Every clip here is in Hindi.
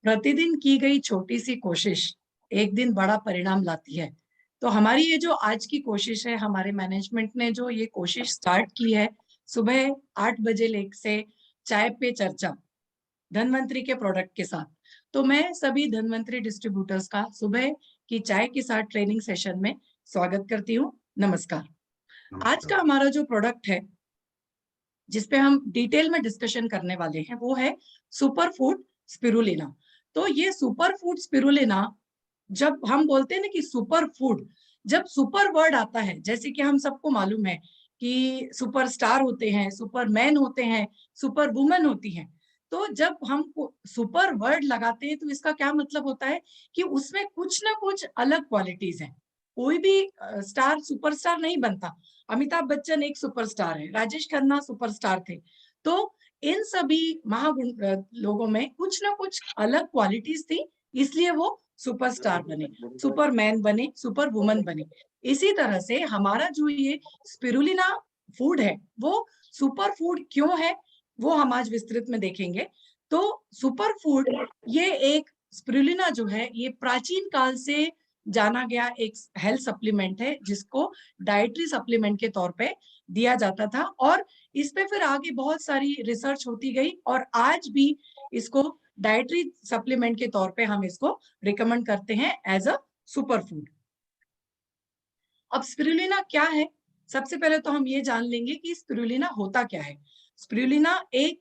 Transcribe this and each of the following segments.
प्रतिदिन की गई छोटी सी कोशिश एक दिन बड़ा परिणाम लाती है। तो हमारी ये जो आज की कोशिश है, हमारे मैनेजमेंट ने जो ये कोशिश स्टार्ट की है, सुबह 8 बजे से चाय पे चर्चा धनवंतरी के प्रोडक्ट के साथ। तो मैं सभी धनवंतरी डिस्ट्रीब्यूटर्स का सुबह की चाय के साथ ट्रेनिंग सेशन में स्वागत करती हूँ। नमस्कार। आज नमस्कार। का हमारा जो प्रोडक्ट है, जिसपे हम डिटेल में डिस्कशन करने वाले हैं, वो है सुपर फूड स्पिरुलिना। तो ये सुपर फूड स्पिरुलिना, जब हम बोलते हैं ना कि सुपर फूड, जब सुपर वर्ड आता है, जैसे कि हम सबको मालूम है कि सुपरस्टार होते हैं, सुपरमैन होते हैं, सुपर वुमन होती हैं। तो जब हम सुपर वर्ड लगाते हैं, तो इसका क्या मतलब होता है कि उसमें कुछ ना कुछ अलग क्वालिटीज हैं। कोई भी स्टार सुपरस्टार नहीं बनता। अमिताभ बच्चन एक सुपरस्टार है, राजेश खन्ना सुपरस्टार थे। तो इन सभी लोगों में कुछ ना कुछ अलग क्वालिटीज थी, इसलिए वो सुपरस्टार बने, सुपरमैन बने, सुपर वुमन बने। इसी तरह से हमारा जो ये स्पिरुलिना फूड है, वो सुपर फूड क्यों है, वो हम आज विस्तृत में देखेंगे। तो सुपर फूड, ये एक स्पिरुलिना जो है, ये प्राचीन काल से जाना गया एक हेल्थ सप्लीमेंट है, जिसको डाइटरी सप्लीमेंट के तौर पे दिया जाता था। और इस पे फिर आगे बहुत सारी रिसर्च होती गई, और आज भी इसको डाइटरी सप्लीमेंट के तौर पे हम इसको रिकमेंड करते हैं एज अ सुपर फूड। अब स्पिरुलिना क्या है? सबसे पहले तो हम ये जान लेंगे कि स्पिरुलिना होता क्या है। स्पिरुलिना एक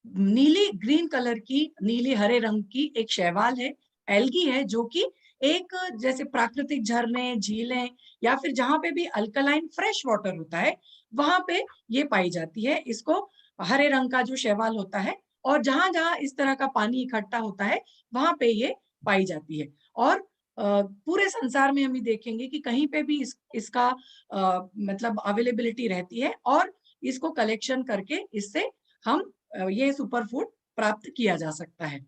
नीली ग्रीन कलर की, नीली हरे रंग की एक शैवाल है, एल्गी है, जो कि एक जैसे प्राकृतिक झरने, झीलें या फिर जहां पे भी अल्कलाइन फ्रेश वाटर होता है, वहां पे ये पाई जाती है। इसको हरे रंग का जो शैवाल होता है, और जहां जहां इस तरह का पानी इकट्ठा होता है, वहां पे ये पाई जाती है। और पूरे संसार में हम ये देखेंगे कि कहीं पे भी इसका मतलब अवेलेबिलिटी रहती है, और इसको कलेक्शन करके इससे हम ये सुपर फूड प्राप्त किया जा सकता है।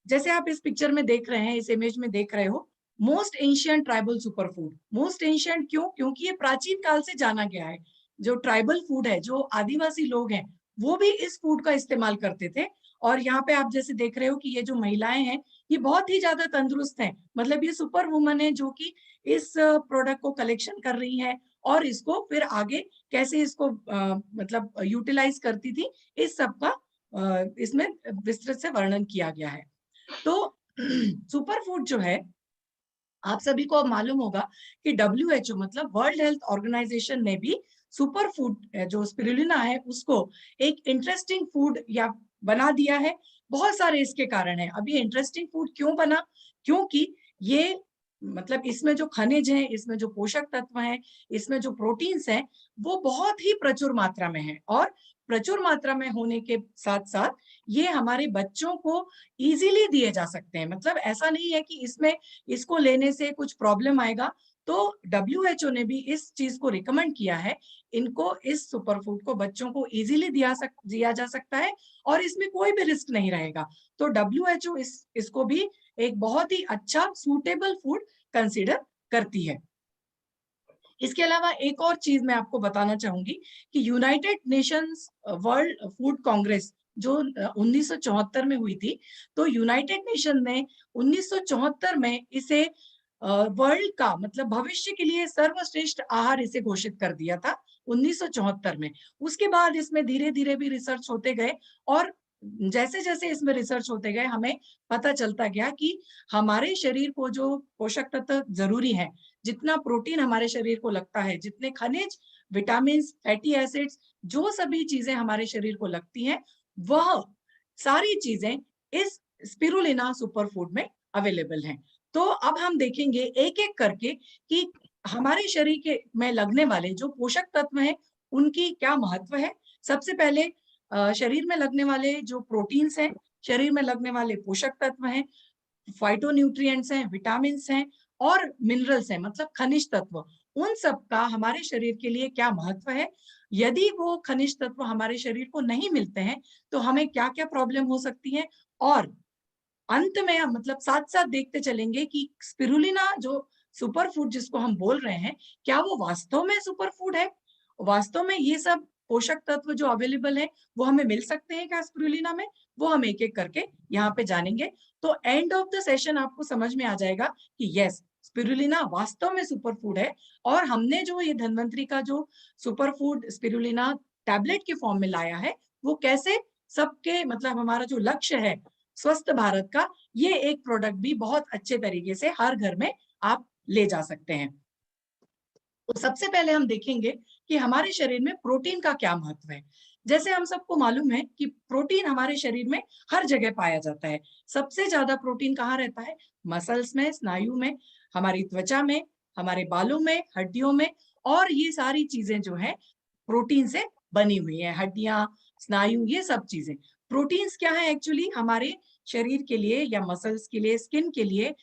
जैसे आप इस पिक्चर में देख रहे हैं, इस इमेज में देख रहे हो, most ancient tribal super food. Most ancient क्यों? क्योंकि ये प्राचीन काल से जाना गया है। जो ट्राइबल फूड है, जो आदिवासी लोग हैं, वो भी इस फूड का इस्तेमाल करते थे। और यहाँ पे आप जैसे देख रहे हो कि ये जो महिलाएं हैं, ये बहुत ही ज्यादा तंदुरुस्त हैं। मतलब ये सुपर वुमन है, जो कि इस प्रोडक्ट को कलेक्शन कर रही है, और इसको फिर आगे कैसे इसको मतलब यूटिलाइज करती थी, इस सब का इसमें विस्तृत से वर्णन किया गया है। तो सुपर फूड जो है, आप सभी को अब मालूम होगा कि WHO मतलब वर्ल्ड हेल्थ ऑर्गेनाइजेशन ने भी सुपर फूड जो स्पिरुलिना है, उसको एक इंटरेस्टिंग फूड या बना दिया है। बहुत सारे इसके कारण है। अब ये इंटरेस्टिंग फूड क्यों बना? क्योंकि ये मतलब इसमें जो खनिज हैं, इसमें जो पोषक तत्व हैं, इसमें जो प्रोटीन्स हैं, वो बहुत ही प्रचुर मात्रा में है। और प्रचुर मात्रा में होने के साथ साथ ये हमारे बच्चों को इजीली दिए जा सकते हैं। मतलब ऐसा नहीं है कि इसमें इसको लेने से कुछ प्रॉब्लम आएगा। तो WHO ने भी इस चीज को रिकमेंड किया है, इनको, इस सुपर फूड को बच्चों को इजीली दिया जा सकता है, और इसमें कोई भी रिस्क नहीं रहेगा। तो WHO इसको भी एक बहुत ही अच्छा सूटेबल फूड कंसीडर करती है। इसके अलावा एक और चीज मैं आपको बताना चाहूंगी कि United Nations world food Congress जो 1974 में हुई थी, तो यूनाइटेड नेशन ने 1974 में इसे वर्ल्ड का मतलब भविष्य के लिए सर्वश्रेष्ठ आहार इसे घोषित कर दिया था 1974 में। उसके बाद इसमें धीरे धीरे भी रिसर्च होते गए, और जैसे जैसे इसमें रिसर्च होते गए, हमें पता चलता गया कि हमारे शरीर को जो पोषक तत्व जरूरी है, जितना प्रोटीन हमारे शरीर को लगता है, जितने खनिज, विटामिन, फैटी एसिड्स, जो सभी चीजें हमारे शरीर को लगती हैं, वह सारी चीजें इस स्पिरुलिना सुपर फूड में अवेलेबल हैं। तो अब हम देखेंगे एक एक करके कि हमारे शरीर के में लगने वाले जो पोषक तत्व हैं, उनकी क्या महत्व है। सबसे पहले शरीर में लगने वाले जो प्रोटीन्स हैं, शरीर में लगने वाले पोषक तत्व हैं, फाइटोन्यूट्रिएंट्स हैं, विटामिन हैं, और मिनरल्स हैं, मतलब खनिज तत्व। उन सब का हमारे शरीर के लिए क्या महत्व है। यदि वो खनिज तत्व हमारे शरीर को नहीं मिलते हैं, तो हमें क्या क्या प्रॉब्लम हो सकती है। और अंत में हम मतलब साथ साथ देखते चलेंगे कि स्पिरुलिना जो सुपर फूड जिसको हम बोल रहे हैं, क्या वो वास्तव में सुपर फूड है। वास्तव में ये सब पोषक तत्व जो अवेलेबल है वो हमें मिल सकते हैं क्या स्पिरुलिना में, वो हम एक एक करके यहाँ पे जानेंगे। तो एंड ऑफ द सेशन आपको समझ में आ जाएगा कि यस, स्पिरुलिना वास्तव में सुपर फूड है, और हमने जो ये धन्वंतरी का जो सुपर फूड स्पिरुलिना टैबलेट के फॉर्म में लाया है, वो कैसे सबके मतलब हमारा जो लक्ष्य है स्वस्थ भारत का, ये एक प्रोडक्ट भी बहुत अच्छे तरीके से हर घर में आप ले जा सकते हैं। तो सबसे पहले हम देखेंगे कि हमारे शरीर में प्रोटीन का क्या महत्व है। जैसे हम सबको मालूम है कि प्रोटीन हमारे शरीर में हर जगह पाया जाता है। सबसे ज्यादा प्रोटीन कहाँ रहता है? मसल्स में, स्नायु में, हमारी त्वचा में, हमारे बालों में, हड्डियों में, और ये सारी चीजें जो है प्रोटीन से बनी हुई है। हड्डियां, स्नायु, ये सब चीजें। प्रोटीन्स क्या है एक्चुअली? हमारे शरीर के लिए या मसल्स के लिए, स्किन के लिए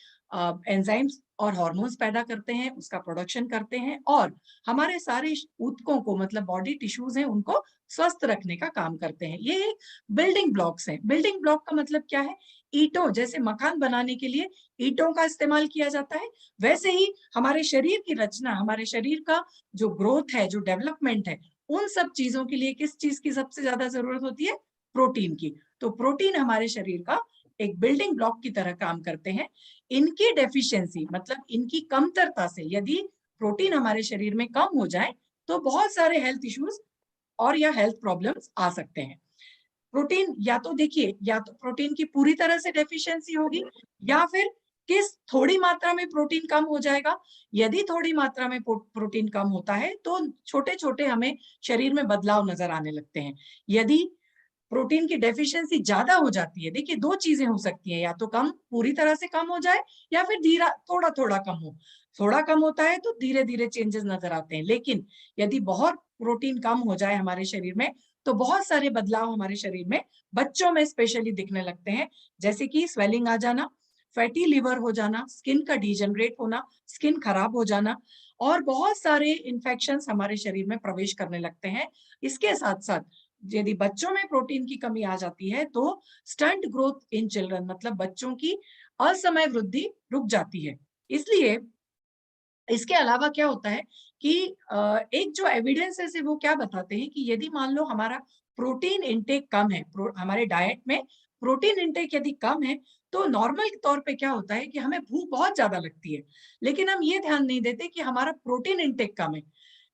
एंजाइम्स और हार्मोन्स पैदा करते हैं, उसका प्रोडक्शन करते हैं, और हमारे सारे ऊतकों को मतलब बॉडी टिश्यूज हैं उनको स्वस्थ रखने का काम करते हैं। ये बिल्डिंग ब्लॉक्स हैं। बिल्डिंग ब्लॉक का मतलब क्या है? ईंटों, जैसे मकान बनाने के लिए ईंटों का इस्तेमाल किया जाता है, वैसे ही हमारे शरीर की रचना, हमारे शरीर का जो ग्रोथ है, जो डेवलपमेंट है, उन सब चीजों के लिए किस चीज की सबसे ज्यादा जरूरत होती है? प्रोटीन की। तो प्रोटीन हमारे शरीर का एक बिल्डिंग ब्लॉक की तरह काम करते हैं। इनकी डेफिशिएंसी मतलब इनकी कमतरता से यदि प्रोटीन हमारे शरीर में कम हो जाए तो बहुत सारे हेल्थ इश्यूज और या हेल्थ प्रॉब्लम्स आ सकते हैं। प्रोटीन या तो देखिए, या तो प्रोटीन की पूरी तरह से डेफिशिएंसी होगी, या फिर किस थोड़ी मात्रा में प्रोटीन कम हो जाएगा। यदि थोड़ी मात्रा में प्रोटीन कम होता है तो छोटे छोटे हमें शरीर में बदलाव नजर आने लगते हैं। यदि प्रोटीन की डेफिशिएंसी ज्यादा हो जाती है, देखिए दो चीजें हो सकती हैं, या तो कम, पूरी तरह से कम हो जाए, या फिर धीरा थोड़ा थोड़ा कम हो। थोड़ा कम होता है तो धीरे धीरे चेंजेस नजर आते हैं, लेकिन यदि बहुत प्रोटीन कम हो जाए हमारे शरीर में तो बहुत सारे बदलाव हमारे शरीर में, बच्चों में स्पेशली दिखने लगते हैं। जैसे कि स्वेलिंग आ जाना, फैटी लिवर हो जाना, स्किन का डिजेनरेट होना, स्किन खराब हो जाना, और बहुत सारे इन्फेक्शंस हमारे शरीर में प्रवेश करने लगते हैं। इसके साथ साथ यदि बच्चों में प्रोटीन की कमी आ जाती है तो स्टंट ग्रोथ इन चिल्ड्रन मतलब बच्चों की असमय वृद्धि रुक जाती है। इसलिए इसके अलावा क्या होता है कि एक जो एविडेंस है वो क्या बताते हैं कि यदि मान लो हमारा प्रोटीन इंटेक कम है, हमारे डाइट में प्रोटीन इंटेक यदि कम है, तो नॉर्मल तौर पे क्या होता है कि हमें भूख बहुत ज्यादा लगती है, लेकिन हम ये ध्यान नहीं देते कि हमारा प्रोटीन इंटेक कम है।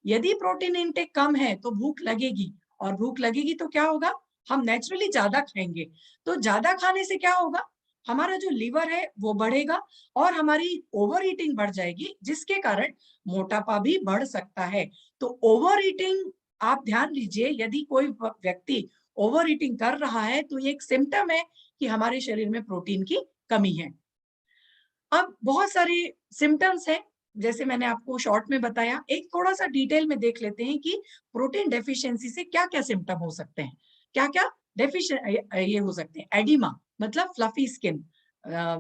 यदि प्रोटीन इंटेक कम है तो भूख लगेगी, और भूख लगेगी तो क्या होगा? हम नेचुरली ज्यादा खाएंगे। तो ज्यादा खाने से क्या होगा? हमारा जो लीवर है वो बढ़ेगा, और हमारी ओवर ईटिंग बढ़ जाएगी, जिसके कारण मोटापा भी बढ़ सकता है। तो ओवर ईटिंग, आप ध्यान दीजिए, यदि कोई व्यक्ति ओवर ईटिंग कर रहा है तो ये एक सिम्टम है कि हमारे शरीर में प्रोटीन की कमी है। अब बहुत सारे सिम्टम्स हैं, जैसे मैंने आपको शॉर्ट में बताया, एक थोड़ा सा डिटेल में देख लेते हैं कि प्रोटीन डेफिशिएंसी से क्या क्या सिम्टम हो सकते हैं, क्या क्या डेफिशिएंट ये हो सकते हैं। एडिमा मतलब फ्लफी स्किन,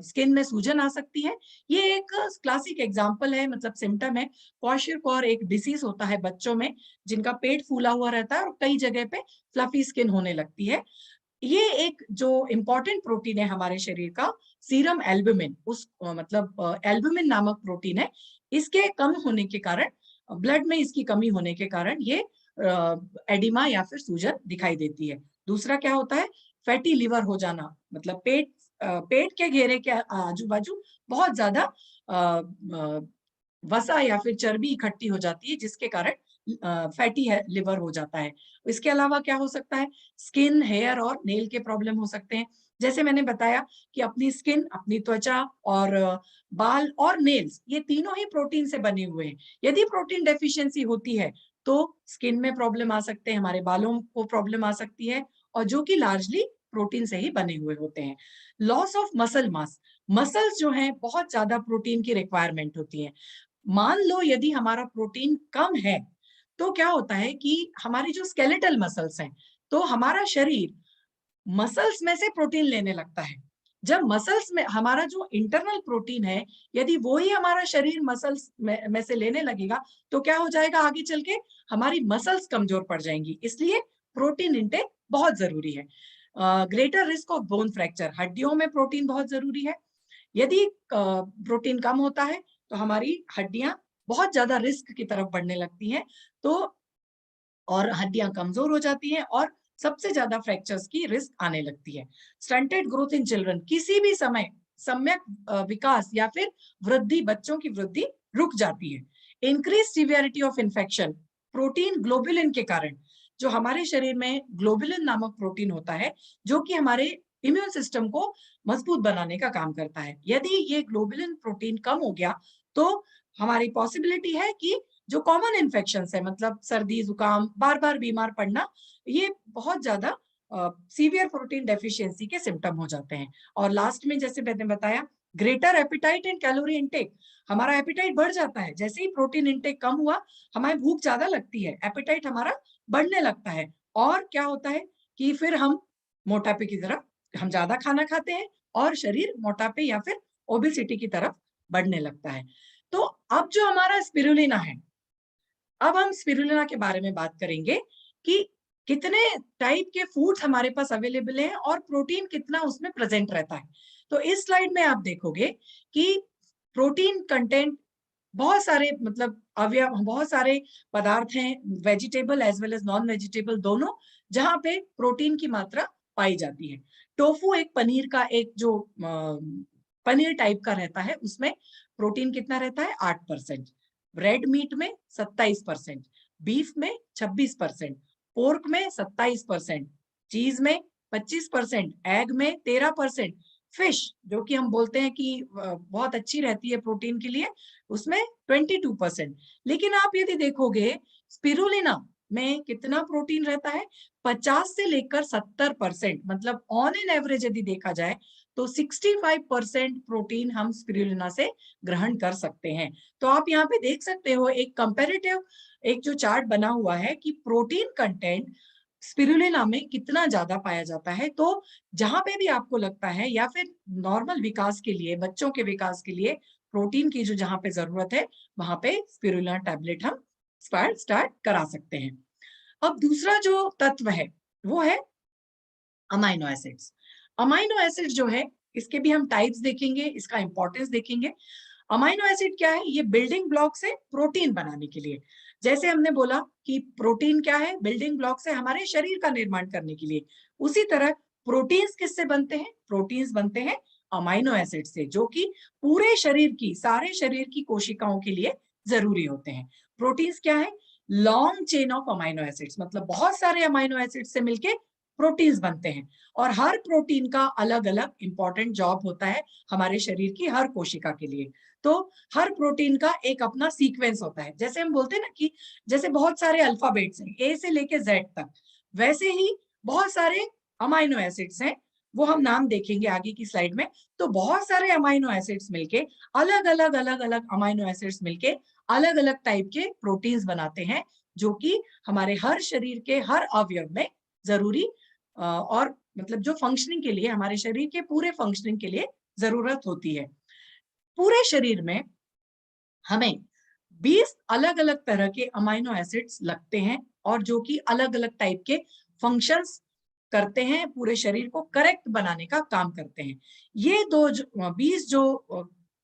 स्किन में सूजन आ सकती है। ये एक क्लासिक एग्जांपल है, मतलब सिम्टम है। क्वाशियरकोर एक डिसीज होता है बच्चों में, जिनका पेट फूला हुआ रहता है और कई जगह पे फ्लफी स्किन होने लगती है। ये एक जो इम्पोर्टेंट प्रोटीन है हमारे शरीर का, सीरम एल्बुमिन, उस मतलब एल्बुमिन नामक प्रोटीन है, इसके कम होने के कारण, ब्लड में इसकी कमी होने के कारण ये एडिमा या फिर सूजन दिखाई देती है। दूसरा क्या होता है? फैटी लिवर हो जाना, मतलब पेट के घेरे के आजू बाजू बहुत ज्यादा वसा या फिर चर्बी इकट्ठी हो जाती है, जिसके कारण फैटी है लिवर हो जाता है। इसके अलावा क्या हो सकता है? स्किन, हेयर और नेल के प्रॉब्लम हो सकते हैं। जैसे मैंने बताया कि अपनी स्किन, अपनी त्वचा और बाल और नेल्स, ये तीनों ही प्रोटीन से बने हुए हैं। यदि प्रोटीन डेफिशिएंसी होती है तो स्किन में प्रॉब्लम आ सकते हैं, हमारे बालों को प्रॉब्लम आ सकती है, और जो कि लार्जली प्रोटीन से ही बने हुए होते हैं। Loss of muscle mass, muscles जो हैं बहुत ज्यादा प्रोटीन की रिक्वायरमेंट होती है। मान लो यदि हमारा प्रोटीन कम है तो क्या होता है कि हमारी जो स्केलेटल मसल्स हैं, तो हमारा शरीर मसल्स में से प्रोटीन लेने लगता है। जब मसल्स में हमारा जो इंटरनल प्रोटीन है, यदि वो ही हमारा शरीर मसल्स में से लेने लगेगा तो क्या हो जाएगा? आगे चल के हमारी मसल्स कमजोर पड़ जाएंगी। इसलिए प्रोटीन इंटेक बहुत जरूरी है। Greater risk of bone fracture, हड्डियों में प्रोटीन बहुत जरूरी है। यदि प्रोटीन कम होता है तो हमारी हड्डियां बहुत ज्यादा रिस्क की तरफ बढ़ने लगती हैं। तो और हड्डियां कमजोर हो जाती हैं और सबसे ज्यादा फ्रैक्चर्स की रिस्क आने लगती है। स्टंटेड ग्रोथ इन चिल्ड्रन, किसी भी समय सम्यक विकास या फिर वृद्धि, बच्चों की वृद्धि रुक जाती है। Increase severity of infection, protein globulin के कारण, जो हमारे शरीर में ग्लोबुलिन नामक प्रोटीन होता है जो कि हमारे इम्यून सिस्टम को मजबूत बनाने का काम करता है। यदि ये ग्लोबुलिन प्रोटीन कम हो गया तो हमारी पॉसिबिलिटी है कि जो कॉमन इन्फेक्शन है, मतलब सर्दी जुकाम, बार बार बीमार पड़ना, ये बहुत ज्यादा सीवियर प्रोटीन डेफिशिएंसी के सिम्टम हो जाते हैं। और लास्ट में जैसे मैंने बताया, greater appetite and calorie intake, हमारा एपिटाइट बढ़ जाता है। जैसे ही प्रोटीन इनटेक कम हुआ, हमारी भूख ज्यादा लगती है, एपिटाइट हमारा बढ़ने लगता है, और क्या होता है कि फिर हम मोटापे की तरफ, हम ज्यादा खाना खाते हैं और शरीर मोटापे या फिर ओबेसिटी की तरफ बढ़ने लगता है। तो अब जो हमारा स्पिरुलिना है, अब हम स्पिरुलिना के बारे में बात करेंगे कि कितने टाइप के फूड्स हमारे पास अवेलेबल हैं और प्रोटीन कितना उसमें प्रेजेंट रहता है। तो इस स्लाइड में आप देखोगे कि प्रोटीन कंटेंट बहुत सारे, मतलब अवयव, बहुत सारे पदार्थ हैं, vegetable as well as non vegetable दोनों, जहां पे प्रोटीन की मात्रा पाई जाती है। टोफू एक पनीर का एक जो पनीर टाइप का रहता है, उसमें प्रोटीन कितना रहता है? 8%। रेड मीट में 27%, बीफ में 26%, पोर्क में 27%, चीज में 25%, एग में 13%, फिश जो कि हम बोलते हैं कि बहुत अच्छी रहती है प्रोटीन के लिए, उसमें 22%। लेकिन आप यदि देखोगे स्पिरुलिना में कितना प्रोटीन रहता है? 50 से लेकर 70%, मतलब ऑन एन एवरेज यदि देखा जाए तो 65% प्रोटीन हम स्पिरुलिना से ग्रहण कर सकते हैं। तो आप यहाँ पे देख सकते हो एक कंपैरेटिव, एक जो चार्ट बना हुआ है कि प्रोटीन कंटेंट स्पिरुलिना में कितना ज्यादा पाया जाता है। तो जहां पे भी आपको लगता है, या फिर नॉर्मल विकास के लिए, बच्चों के विकास के लिए प्रोटीन की जो जहां पे जरूरत है, वहां पे स्पिरुलिना टैबलेट हम स्टार्ट करा सकते हैं। अब दूसरा जो तत्व है वो है अमाइनो एसिड्स। अमाइनो एसिड जो है, इसके भी हम टाइप्स देखेंगे, इसका इंपॉर्टेंस देखेंगे। अमाइनो एसिड क्या है? ये बिल्डिंग ब्लॉक्स है प्रोटीन बनाने के लिए। जैसे हमने बोला कि प्रोटीन क्या है? बिल्डिंग ब्लॉक्स है हमारे शरीर का निर्माण करने के लिए। उसी तरह प्रोटीन्स किससे बनते हैं? प्रोटीन्स बनते हैं अमाइनो एसिड से, जो कि पूरे शरीर की, सारे शरीर की कोशिकाओं के लिए जरूरी होते हैं। प्रोटीन्स क्या है? Long chain of amino acids, मतलब बहुत सारे अमाइनो एसिड से मिलके प्रोटीन्स बनते हैं। और हर प्रोटीन का अलग अलग इंपॉर्टेंट जॉब होता है हमारे शरीर की हर कोशिका के लिए। तो हर प्रोटीन का एक अपना सीक्वेंस होता है। जैसे हम बोलते हैं ना कि जैसे बहुत सारे अल्फाबेट्स हैं ए से लेके जेड तक, वैसे ही बहुत सारे अमाइनो एसिड्स हैं, वो हम नाम देखेंगे आगे की स्लाइड में। तो बहुत सारे अमाइनो एसिड्स मिलके, अलग अलग अमाइनो एसिड्स मिलके अलग अलग टाइप के प्रोटीन्स बनाते हैं, जो कि हमारे हर शरीर के हर अवयव में जरूरी और मतलब जो फंक्शनिंग के लिए, हमारे शरीर के पूरे फंक्शनिंग के लिए जरूरत होती है। पूरे शरीर में हमें 20 अलग अलग तरह के अमाइनो एसिड्स लगते हैं, और जो कि अलग अलग टाइप के फंक्शंस करते हैं, पूरे शरीर को करेक्ट बनाने का काम करते हैं। ये 20 जो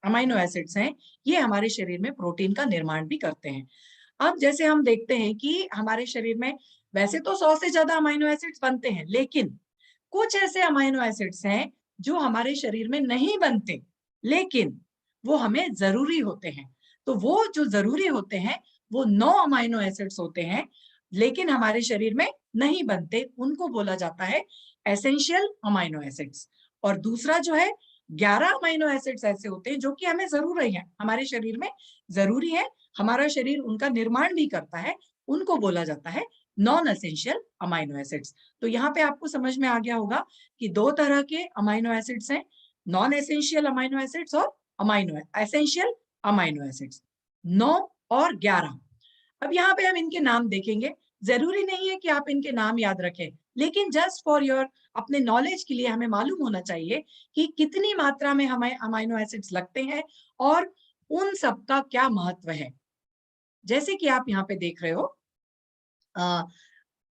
अमाइनो एसिड्स हैं, ये हमारे शरीर में प्रोटीन का निर्माण भी करते हैं। अब जैसे हम देखते हैं कि हमारे शरीर में वैसे तो 100 से ज्यादा अमाइनो एसिड्स बनते हैं, लेकिन कुछ ऐसे अमाइनो एसिड्स हैं जो हमारे शरीर में नहीं बनते, लेकिन वो हमें जरूरी होते हैं। तो वो जो जरूरी होते हैं वो 9 अमाइनो एसिड्स होते हैं, लेकिन हमारे शरीर में नहीं बनते, उनको बोला जाता है एसेंशियल अमाइनो एसिड्स। और दूसरा जो है 11 अमाइनो एसिड्स ऐसे होते हैं जो कि हमें जरूरी है, हमारे शरीर में जरूरी है, हमारा शरीर उनका निर्माण भी करता है, उनको बोला जाता है नॉन एसेंशियल अमाइनो एसिड्स। तो यहाँ पे आपको समझ में आ गया होगा कि दो तरह के अमाइनो एसिड्स हैं, नॉन एसेंशियल अमाइनो एसिड्स और अमाइनो एसेंशियल अमाइनो एसिड्स, 9 और 11। अब यहाँ पे हम इनके नाम देखेंगे। जरूरी नहीं है कि आप इनके नाम याद रखें, लेकिन जस्ट फॉर योर अपने नॉलेज के लिए हमें मालूम होना चाहिए कि कितनी मात्रा में हमें अमाइनो एसिड्स लगते हैं और उन सब का क्या महत्व है। जैसे कि आप यहाँ पे देख रहे हो,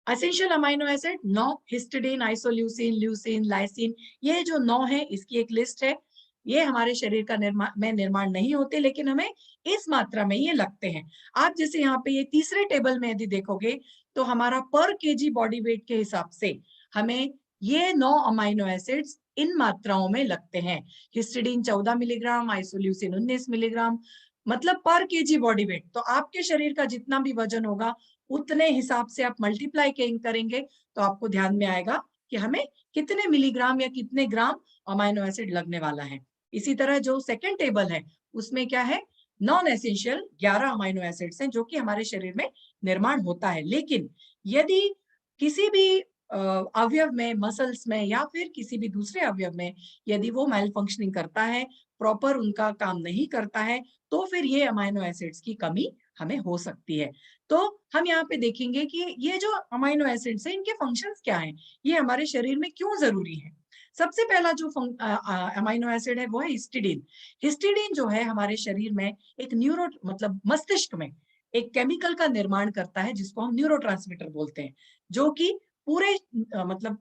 essential amino acid 9, histidine, isoleucine, leucine, lysine, ये जो 9 है इसकी एक लिस्ट है। ये हमारे शरीर का निर्माण नहीं होते, लेकिन हमें इस मात्रा में ये लगते हैं। आप जैसे यहाँ पे ये तीसरे टेबल में यदि देखोगे तो हमारा पर केजी बॉडी वेट के हिसाब से हमें ये 9 अमाइनो एसिड्स इन मात्राओं में लगते हैं। हिस्टिडीन 14 मिलीग्राम, आइसोल्यूसिन 19 मिलीग्राम, मतलब पर केजी बॉडी वेट। तो आपके शरीर का जितना भी वजन होगा उतने हिसाब से आप मल्टीप्लाई करेंगे तो आपको ध्यान में आएगा कि हमें कितने मिलीग्राम या कितने ग्राम अमाइनो एसिड लगने वाला है। इसी तरह जो सेकंड टेबल है उसमें क्या है, नॉन एसेंशियल 11 अमाइनो एसिड्स हैं जो कि हमारे शरीर में निर्माण होता है। लेकिन यदि किसी भी अवयव में, मसल्स में या फिर किसी भी दूसरे अवयव में यदि वो मेल फंक्शनिंग करता है, प्रॉपर उनका काम नहीं करता है, तो फिर ये अमाइनो एसिड्स की कमी हमें हो सकती है। तो हम यहाँ पे देखेंगे कि ये जो अमाइनो एसिड्स हैं इनके फंक्शंस क्या हैं, ये हमारे शरीर में क्यों जरूरी है। सबसे पहला जो अमाइनो एसिड है वो है हिस्टिडीन। हिस्टिडीन जो है हमारे शरीर में एक न्यूरो मतलब मस्तिष्क में एक केमिकल का निर्माण करता है जिसको हम न्यूरोट्रांसमीटर बोलते हैं, जो कि पूरे मतलब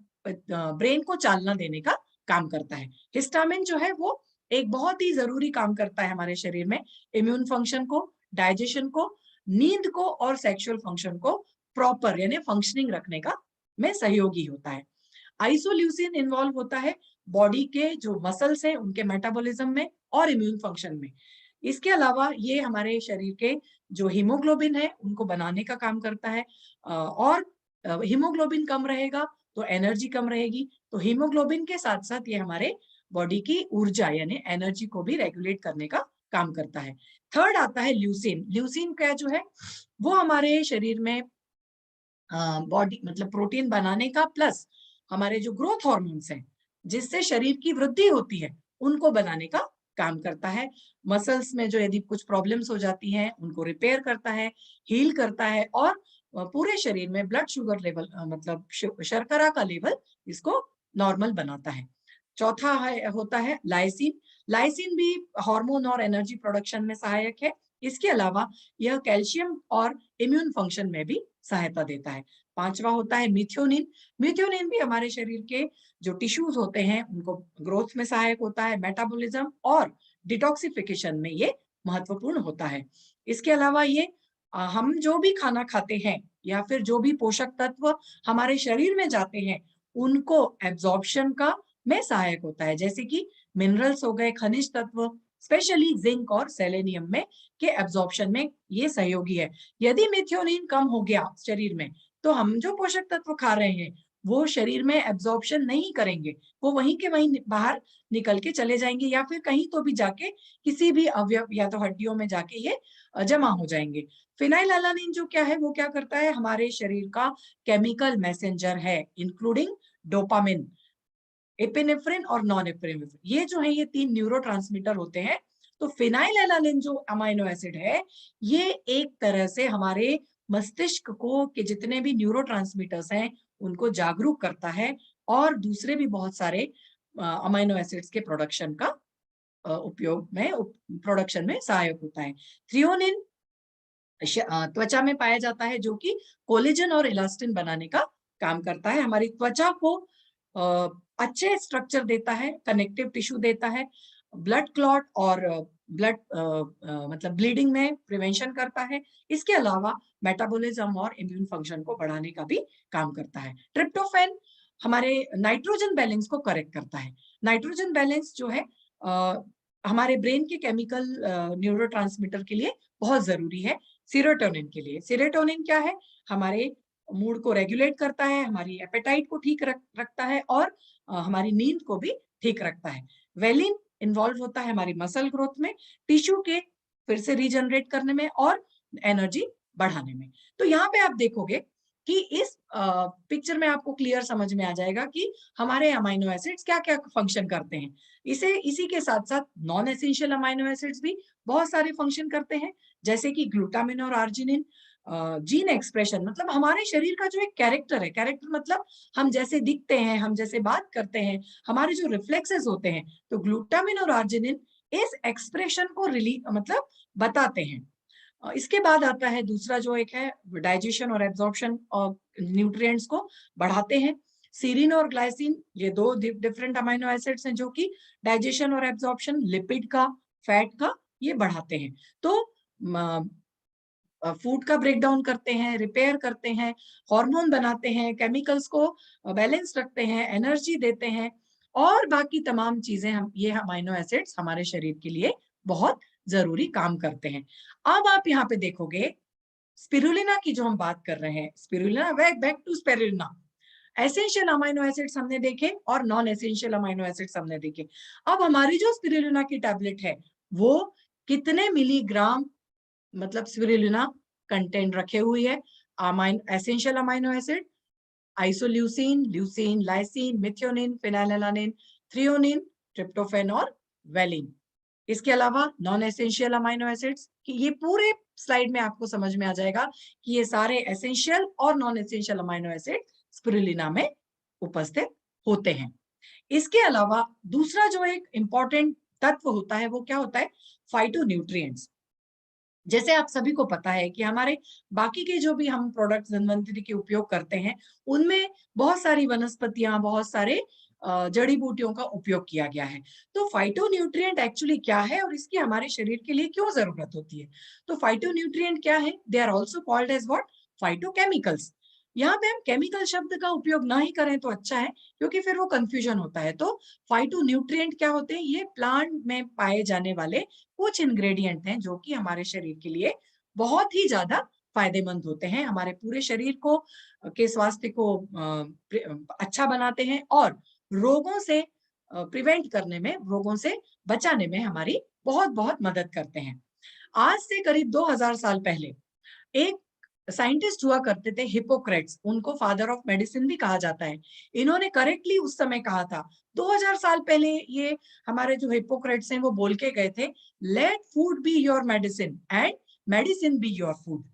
ब्रेन को चालना देने का काम करता है। हिस्टामिन जो है वो एक बहुत ही जरूरी काम करता है हमारे शरीर में, इम्यून फंक्शन को, डाइजेशन को, नींद को और सेक्सुअल फंक्शन को प्रॉपर यानी फंक्शनिंग रखने का में सहयोगी होता है। आइसोल्यूसिन इन्वॉल्व होता है बॉडी के जो मसल्स हैं उनके मेटाबॉलिज्म में और इम्यून फंक्शन में। इसके अलावा ये हमारे शरीर के जो हीमोग्लोबिन है उनको बनाने का काम करता है, और हीमोग्लोबिन कम रहेगा तो एनर्जी कम रहेगी। तो हीमोग्लोबिन के साथ साथ ये हमारे बॉडी की ऊर्जा यानी एनर्जी को भी रेगुलेट करने का काम करता है। थर्ड आता है ल्यूसिन। ल्यूसिन क्या जो है वो हमारे शरीर में बॉडी मतलब प्रोटीन बनाने का प्लस हमारे जो ग्रोथ हॉर्मोन्स हैं जिससे शरीर की वृद्धि होती है उनको बनाने का काम करता है। मसल्स में जो यदि कुछ प्रॉब्लम्स हो जाती हैं उनको रिपेयर करता है, हील करता है और पूरे शरीर में ब्लड शुगर लेवल मतलब शर्करा का लेवल इसको नॉर्मल बनाता है। चौथा होता है लाइसिन। लाइसिन भी हार्मोन और एनर्जी प्रोडक्शन में सहायक है। इसके अलावा यह कैल्शियम और इम्यून फंक्शन में भी सहायता देता है। पांचवा होता है मिथ्योनिन। मिथ्योनिन भी हमारे शरीर के जो टिश्यूज होते हैं उनको ग्रोथ में सहायक होता है, मेटाबॉलिज्म और डिटॉक्सिफिकेशन में ये महत्वपूर्ण होता है। इसके अलावा ये हम जो भी खाना खाते हैं या फिर जो भी पोषक तत्व हमारे शरीर में जाते हैं उनको एब्जॉर्प्शन का में सहायक होता है, जैसे कि मिनरल्स हो गए, खनिज तत्व, स्पेशली जिंक और सेलेनियम में के एब्जॉर्प्शन में ये सहयोगी है। यदि मेथियोनिन कम हो गया शरीर में तो हम जो पोषक तत्व खा रहे हैं वो शरीर में एब्जॉर्प्शन नहीं करेंगे, वो वहीं के वहीं बाहर निकल के चले जाएंगे या फिर कहीं तो भी जाके किसी भी अवयव या तो हड्डियों में जाके ये जमा हो जाएंगे। फिनाइलएलानिन जो क्या है वो क्या करता है, हमारे शरीर का केमिकल मैसेंजर है, इंक्लूडिंग डोपामिन, एपिनेफ्रिन और नॉन एपिनेफ्रिन। ये जो है ये 3 न्यूरोट्रांसमीटर होते हैं। तो फिनाइलएलानिन जो अमाइनो एसिड है ये एक तरह से हमारे मस्तिष्क को के जितने भी न्यूरोट्रांसमीटर्स हैं उनको जागरूक करता है और दूसरे भी बहुत सारे अमाइनो एसिड्स के प्रोडक्शन का उपयोग में प्रोडक्शन में सहायक होता है। थ्रियोनिन त्वचा में पाया जाता है जो कि कोलेजन और इलास्टिन बनाने का काम करता है, हमारी त्वचा को अच्छे स्ट्रक्चर देता है, कनेक्टिव टिश्यू देता है, ब्लड क्लॉट और ब्लड मतलब ब्लीडिंग में प्रिवेंशन करता है। इसके अलावा मेटाबॉलिज्म और इम्यून फंक्शन को बढ़ाने का भी काम करता है। ट्रिप्टोफैन हमारे नाइट्रोजन बैलेंस को करेक्ट करता है। नाइट्रोजन बैलेंस जो है हमारे ब्रेन के केमिकल न्यूरोट्रांसमीटर के लिए बहुत जरूरी है। सीरोटोनिन के लिए, सीरोटोनिन क्या है, हमारे मूड को रेगुलेट करता है, हमारी एपेटाइट को ठीक रखता है और हमारी नींद को भी ठीक रखता है। वेलिन इन्वॉल्व होता है हमारी मसल ग्रोथ में, टिश्यू के फिर से रीजनरेट करने में और एनर्जी बढ़ाने में। तो यहाँ पे आप देखोगे कि इस पिक्चर में आपको क्लियर समझ में आ जाएगा कि हमारे अमाइनो एसिड्स क्या क्या फंक्शन करते हैं। इसी के साथ साथ नॉन एसेंशियल अमाइनो एसिड्स भी बहुत सारे फंक्शन करते हैं, जैसे कि ग्लूटामिन और आर्जिनिन। जीन एक्सप्रेशन मतलब हमारे शरीर का जो एक कैरेक्टर है, कैरेक्टर मतलब हम जैसे दिखते हैं, हम जैसे बात करते हैं, हमारे जो रिफ्लेक्सेस होते हैं, तो ग्लूटामिन और आर्जिनिन इस एक्सप्रेशन को मतलब बताते हैं। इसके बाद आता है दूसरा जो एक है डाइजेशन और एब्जॉर्प्शन और न्यूट्रिएंट्स को बढ़ाते हैं। सीरीन और ग्लाइसिन ये दो डिफरेंट अमाइनो एसिड्स हैं जो कि डाइजेशन और एब्जॉर्प्शन, लिपिड का, फैट का, ये बढ़ाते हैं। तो फूड का ब्रेक डाउन करते हैं, रिपेयर करते हैं, हार्मोन बनाते हैं, केमिकल्स को बैलेंस रखते हैं, एनर्जी देते हैं और बाकी तमाम चीजें हम ये अमीनो एसिड्स हमारे शरीर के लिए बहुत जरूरी काम करते हैं। अब आप यहाँ पे देखोगे स्पिरुलिना की जो हम बात कर रहे हैं, spirulina, back to spirulina, essential amino acids हमने देखे और नॉन एसेंशियल अमीनो एसिड्स हमने देखे। अब हमारी जो स्पिरुलिना की टैबलेट है वो कितने मिलीग्राम मतलब स्पिरुलिना कंटेंट रखे हुई है? Essential amino acid isoleucine, leucine, lysine, methionine, phenylalanine, threonine, tryptophan और वेलिन। इसके अलावा नॉन एसेंशियल अमीनो एसिड्स कि ये पूरे स्लाइड में आपको समझ में आ जाएगा कि ये सारे एसेंशियल और non essential amino acid spirulina में उपस्थित होते हैं। इसके अलावा दूसरा जो एक इंपॉर्टेंट तत्व होता है वो क्या होता है? फाइटोन्यूट्रिएंट्स। जैसे आप सभी को पता है कि हमारे बाकी के जो भी हम प्रोडक्ट्स धन्वंतरि के उपयोग करते हैं उनमें बहुत सारी वनस्पतियां, बहुत सारे जड़ी बूटियों का उपयोग किया गया है। तो फाइटोन्यूट्रिएंट एक्चुअली क्या है और इसकी हमारे शरीर के लिए क्यों जरूरत होती है? तो फाइटोन्यूट्रिएंट क्या है? They are also called as what? Phytochemicals. यहाँ पे हम केमिकल शब्द का उपयोग ना ही करें तो अच्छा है, क्योंकि फिर वो कंफ्यूजन होता है। तो फाइटोन्यूट्रिएंट क्या होते हैं? ये प्लांट में पाए जाने वाले कुछ इंग्रेडिएंट हैं जो कि हमारे शरीर के लिए बहुत ही ज्यादा फायदेमंद होते हैं, हमारे पूरे शरीर को के स्वास्थ्य को अच्छा बनाते हैं और रोगों से प्रिवेंट करने में, रोगों से बचाने में हमारी बहुत बहुत मदद करते हैं। आज से करीब 2000 साल पहले एक साइंटिस्ट हुआ करते थे, हिपोक्रेट्स, उनको फादर ऑफ मेडिसिन भी कहा जाता है। इन्होंने करेक्टली उस समय कहा था, 2000 साल पहले ये हमारे जो हिपोक्रेट्स हैं वो बोल के गए थे, let food be your medicine and medicine be your food.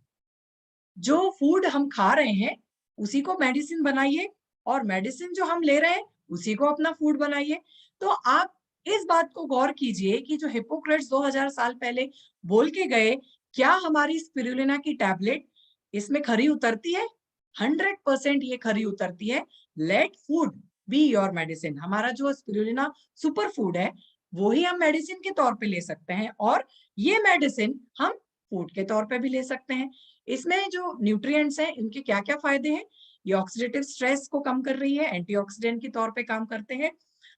जो फूड हम खा रहे हैं उसी को मेडिसिन बनाइए और मेडिसिन जो हम ले रहे हैं उसी को अपना फूड बनाइए। तो आप इस बात को गौर कीजिए कि जो हिपोक्रेट्स 2000 साल पहले बोल के गए, क्या हमारी स्पिरुलिना की टैबलेट इसमें खरी उतरती है? 100% ये खरी उतरती है। Let food be your medicine. हमारा जो स्पिरुलिना सुपर फूड है वो ही हम मेडिसिन के तौर पे ले सकते हैं और ये मेडिसिन हम फूड के तौर पे भी ले सकते हैं। इसमें जो न्यूट्रिएंट्स हैं इनके क्या क्या फायदे हैं? ये ऑक्सीडेटिव स्ट्रेस को कम कर रही है, एंटीऑक्सीडेंट के तौर पे काम करते हैं,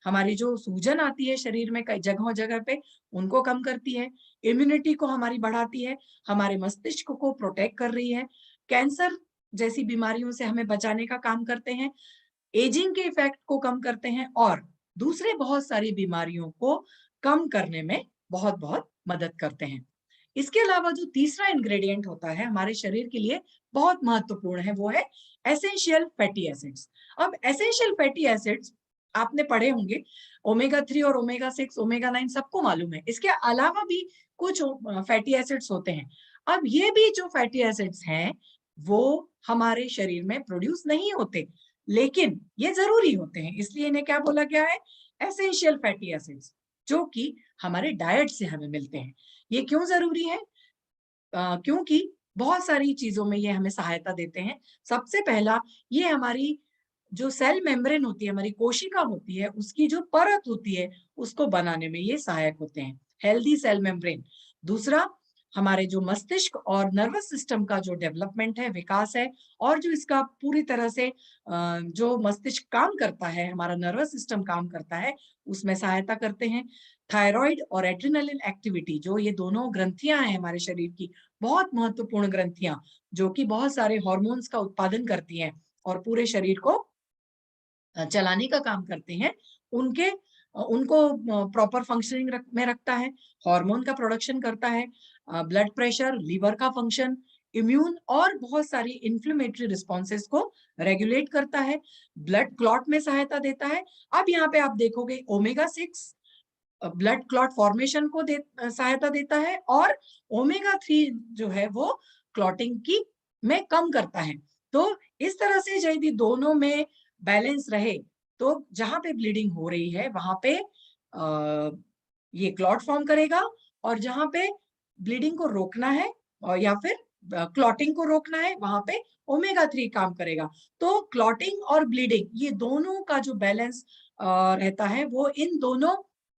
हमारी जो सूजन आती है शरीर में कई जगह जगह पे उनको कम करती है, इम्यूनिटी को हमारी बढ़ाती है, हमारे मस्तिष्क को प्रोटेक्ट कर रही है, कैंसर जैसी बीमारियों से हमें बचाने का काम करते हैं, एजिंग के इफेक्ट को कम करते हैं और दूसरे बहुत सारी बीमारियों को कम करने में बहुत बहुत मदद करते हैं। इसके अलावा जो तीसरा इंग्रेडिएंट होता है हमारे शरीर के लिए बहुत महत्वपूर्ण है, वो है एसेंशियल फैटी एसिड्स। अब एसेंशियल फैटी एसिड्स आपने पढ़े होंगे, ओमेगा 3 और ओमेगा 6, ओमेगा 9 सबको मालूम है। इसके अलावा भी कुछ फैटी एसिड्स होते हैं। अब ये भी जो फैटी एसिड्स हैं वो हमारे शरीर में प्रोड्यूस नहीं होते, लेकिन ये जरूरी होते हैं, इसलिए इन्हें क्या बोला गया है? एसेंशियल फैटी एसिड्स, जो कि हमारे डाइट से हमें मिलते हैं। ये क्यों जरूरी है? क्योंकि बहुत सारी चीजों में ये हमें सहायता देते हैं। सबसे पहला, ये हमारी जो सेल मेम्ब्रेन होती है, हमारी कोशिका होती है, उसकी जो परत होती है उसको बनाने में ये सहायक होते हैं, हेल्दी सेल मेम्ब्रेन। दूसरा, हमारे जो मस्तिष्क और नर्वस सिस्टम का जो डेवलपमेंट है, विकास है, और जो इसका पूरी तरह से जो मस्तिष्क काम करता है, हमारा नर्वस सिस्टम काम करता है, उसमें सहायता करते हैं। थायराइड और एड्रिनलिन एक्टिविटी, जो ये दोनों ग्रंथियां हैं हमारे शरीर की, बहुत महत्वपूर्ण ग्रंथियां जो कि बहुत सारे हार्मोन्स का उत्पादन करती हैं और पूरे शरीर को चलाने का काम करते हैं, उनको प्रॉपर फंक्शनिंग में रखता है, हार्मोन का प्रोडक्शन करता है, ब्लड प्रेशर, लीवर का फंक्शन, इम्यून और बहुत सारी इन्फ्लेमेटरी रिस्पॉन्सेस को रेगुलेट करता है, ब्लड क्लॉट में सहायता देता है। अब यहाँ पे आप देखोगे ओमेगा 6 ब्लड क्लॉट फॉर्मेशन को सहायता देता है और ओमेगा 3 जो है वो क्लॉटिंग की में कम करता है। तो इस तरह से यदि दोनों में बैलेंस रहे तो जहां पे ब्लीडिंग हो रही है वहां पे ये क्लॉट फॉर्म करेगा, और जहां पे ब्लीडिंग को रोकना है और या फिर क्लॉटिंग को रोकना है वहां पे ओमेगा 3 काम करेगा। तो क्लॉटिंग और ब्लीडिंग ये दोनों का जो बैलेंस रहता है वो इन दोनों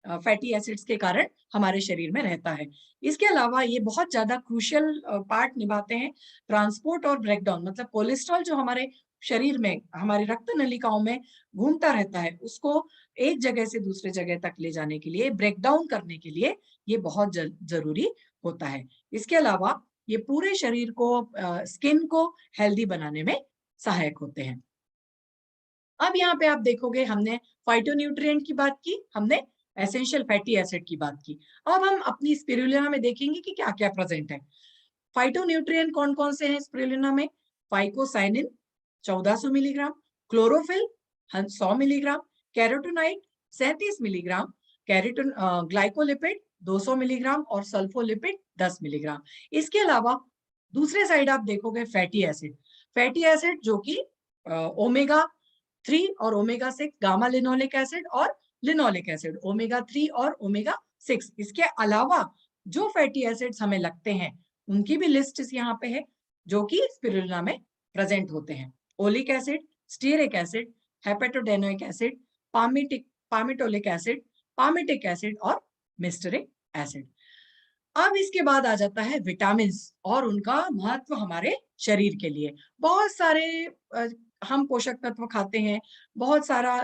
फैटी एसिड्स के कारण हमारे शरीर में रहता है। इसके अलावा ये बहुत ज्यादा क्रूशियल पार्ट निभाते हैं ट्रांसपोर्ट और ब्रेकडाउन, मतलब कोलेस्ट्रॉल जो हमारे शरीर में, हमारी रक्त नलिकाओं में घूमता रहता है, उसको एक जगह से दूसरे जगह तक ले जाने के लिए, ब्रेक डाउन करने के लिए ये बहुत जरूरी होता है। इसके अलावा ये पूरे शरीर को, स्किन को हेल्दी बनाने में सहायक होते हैं। अब यहाँ पे आप देखोगे हमने फाइटोन्यूट्रिएंट की बात की, हमने एसेंशियल फैटी एसिड की बात की। अब हम अपनी स्पिरुलिना में देखेंगे कि क्या क्या प्रेजेंट है। फाइटोन्यूट्रिएंट कौन कौन से हैं स्पिरुलिना में? Phycocyanin 1400 milligram, chlorophyll 100 milligram, carotenoid 37 milligram, carotene glycolipid 200 milligram और सल्फोलिपिड 10 मिलीग्राम। इसके अलावा दूसरे साइड आप देखोगे फैटी एसिड, फैटी एसिड जो कि ओमेगा 3 और ओमेगा 6, गामा लिनोलिक एसिड और लिनोलिक एसिड, ओमेगा 3 और ओमेगा 6। इसके अलावा जो फैटी एसिड्स हमें लगते हैं उनकी भी लिस्ट यहाँ पे है, जो कि स्पिरुलिना में प्रेजेंट होते हैं। Oleic acid, stearic acid, heptadecanoic acid, palmitoleic acid, palmitic acid और मिस्टरिक एसिड। अब इसके बाद आ जाता है विटामिन और उनका महत्व हमारे शरीर के लिए। बहुत सारे हम पोषक तत्व खाते हैं, बहुत सारा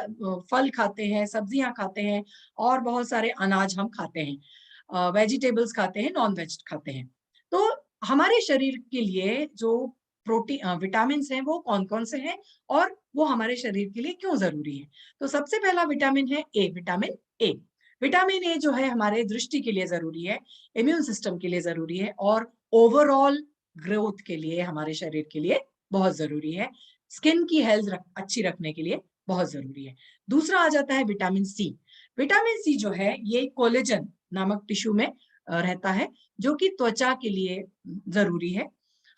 फल खाते हैं, सब्जियां खाते हैं और बहुत सारे अनाज हम खाते हैं, वेजिटेबल्स खाते हैं, नॉन वेज खाते हैं। तो हमारे शरीर के लिए जो प्रोटीन विटामिन हैं वो कौन कौन से हैं और वो हमारे शरीर के लिए क्यों जरूरी है? तो सबसे पहला विटामिन है ए, विटामिन ए। विटामिन ए जो है हमारे दृष्टि के लिए जरूरी है, इम्यून सिस्टम के लिए जरूरी है और ओवरऑल ग्रोथ के लिए हमारे शरीर के लिए बहुत जरूरी है, स्किन की हेल्थ अच्छी रखने के लिए बहुत जरूरी है। दूसरा आ जाता है विटामिन सी। विटामिन सी जो है ये कोलेजन नामक टिश्यू में रहता है, जो कि त्वचा के लिए जरूरी है,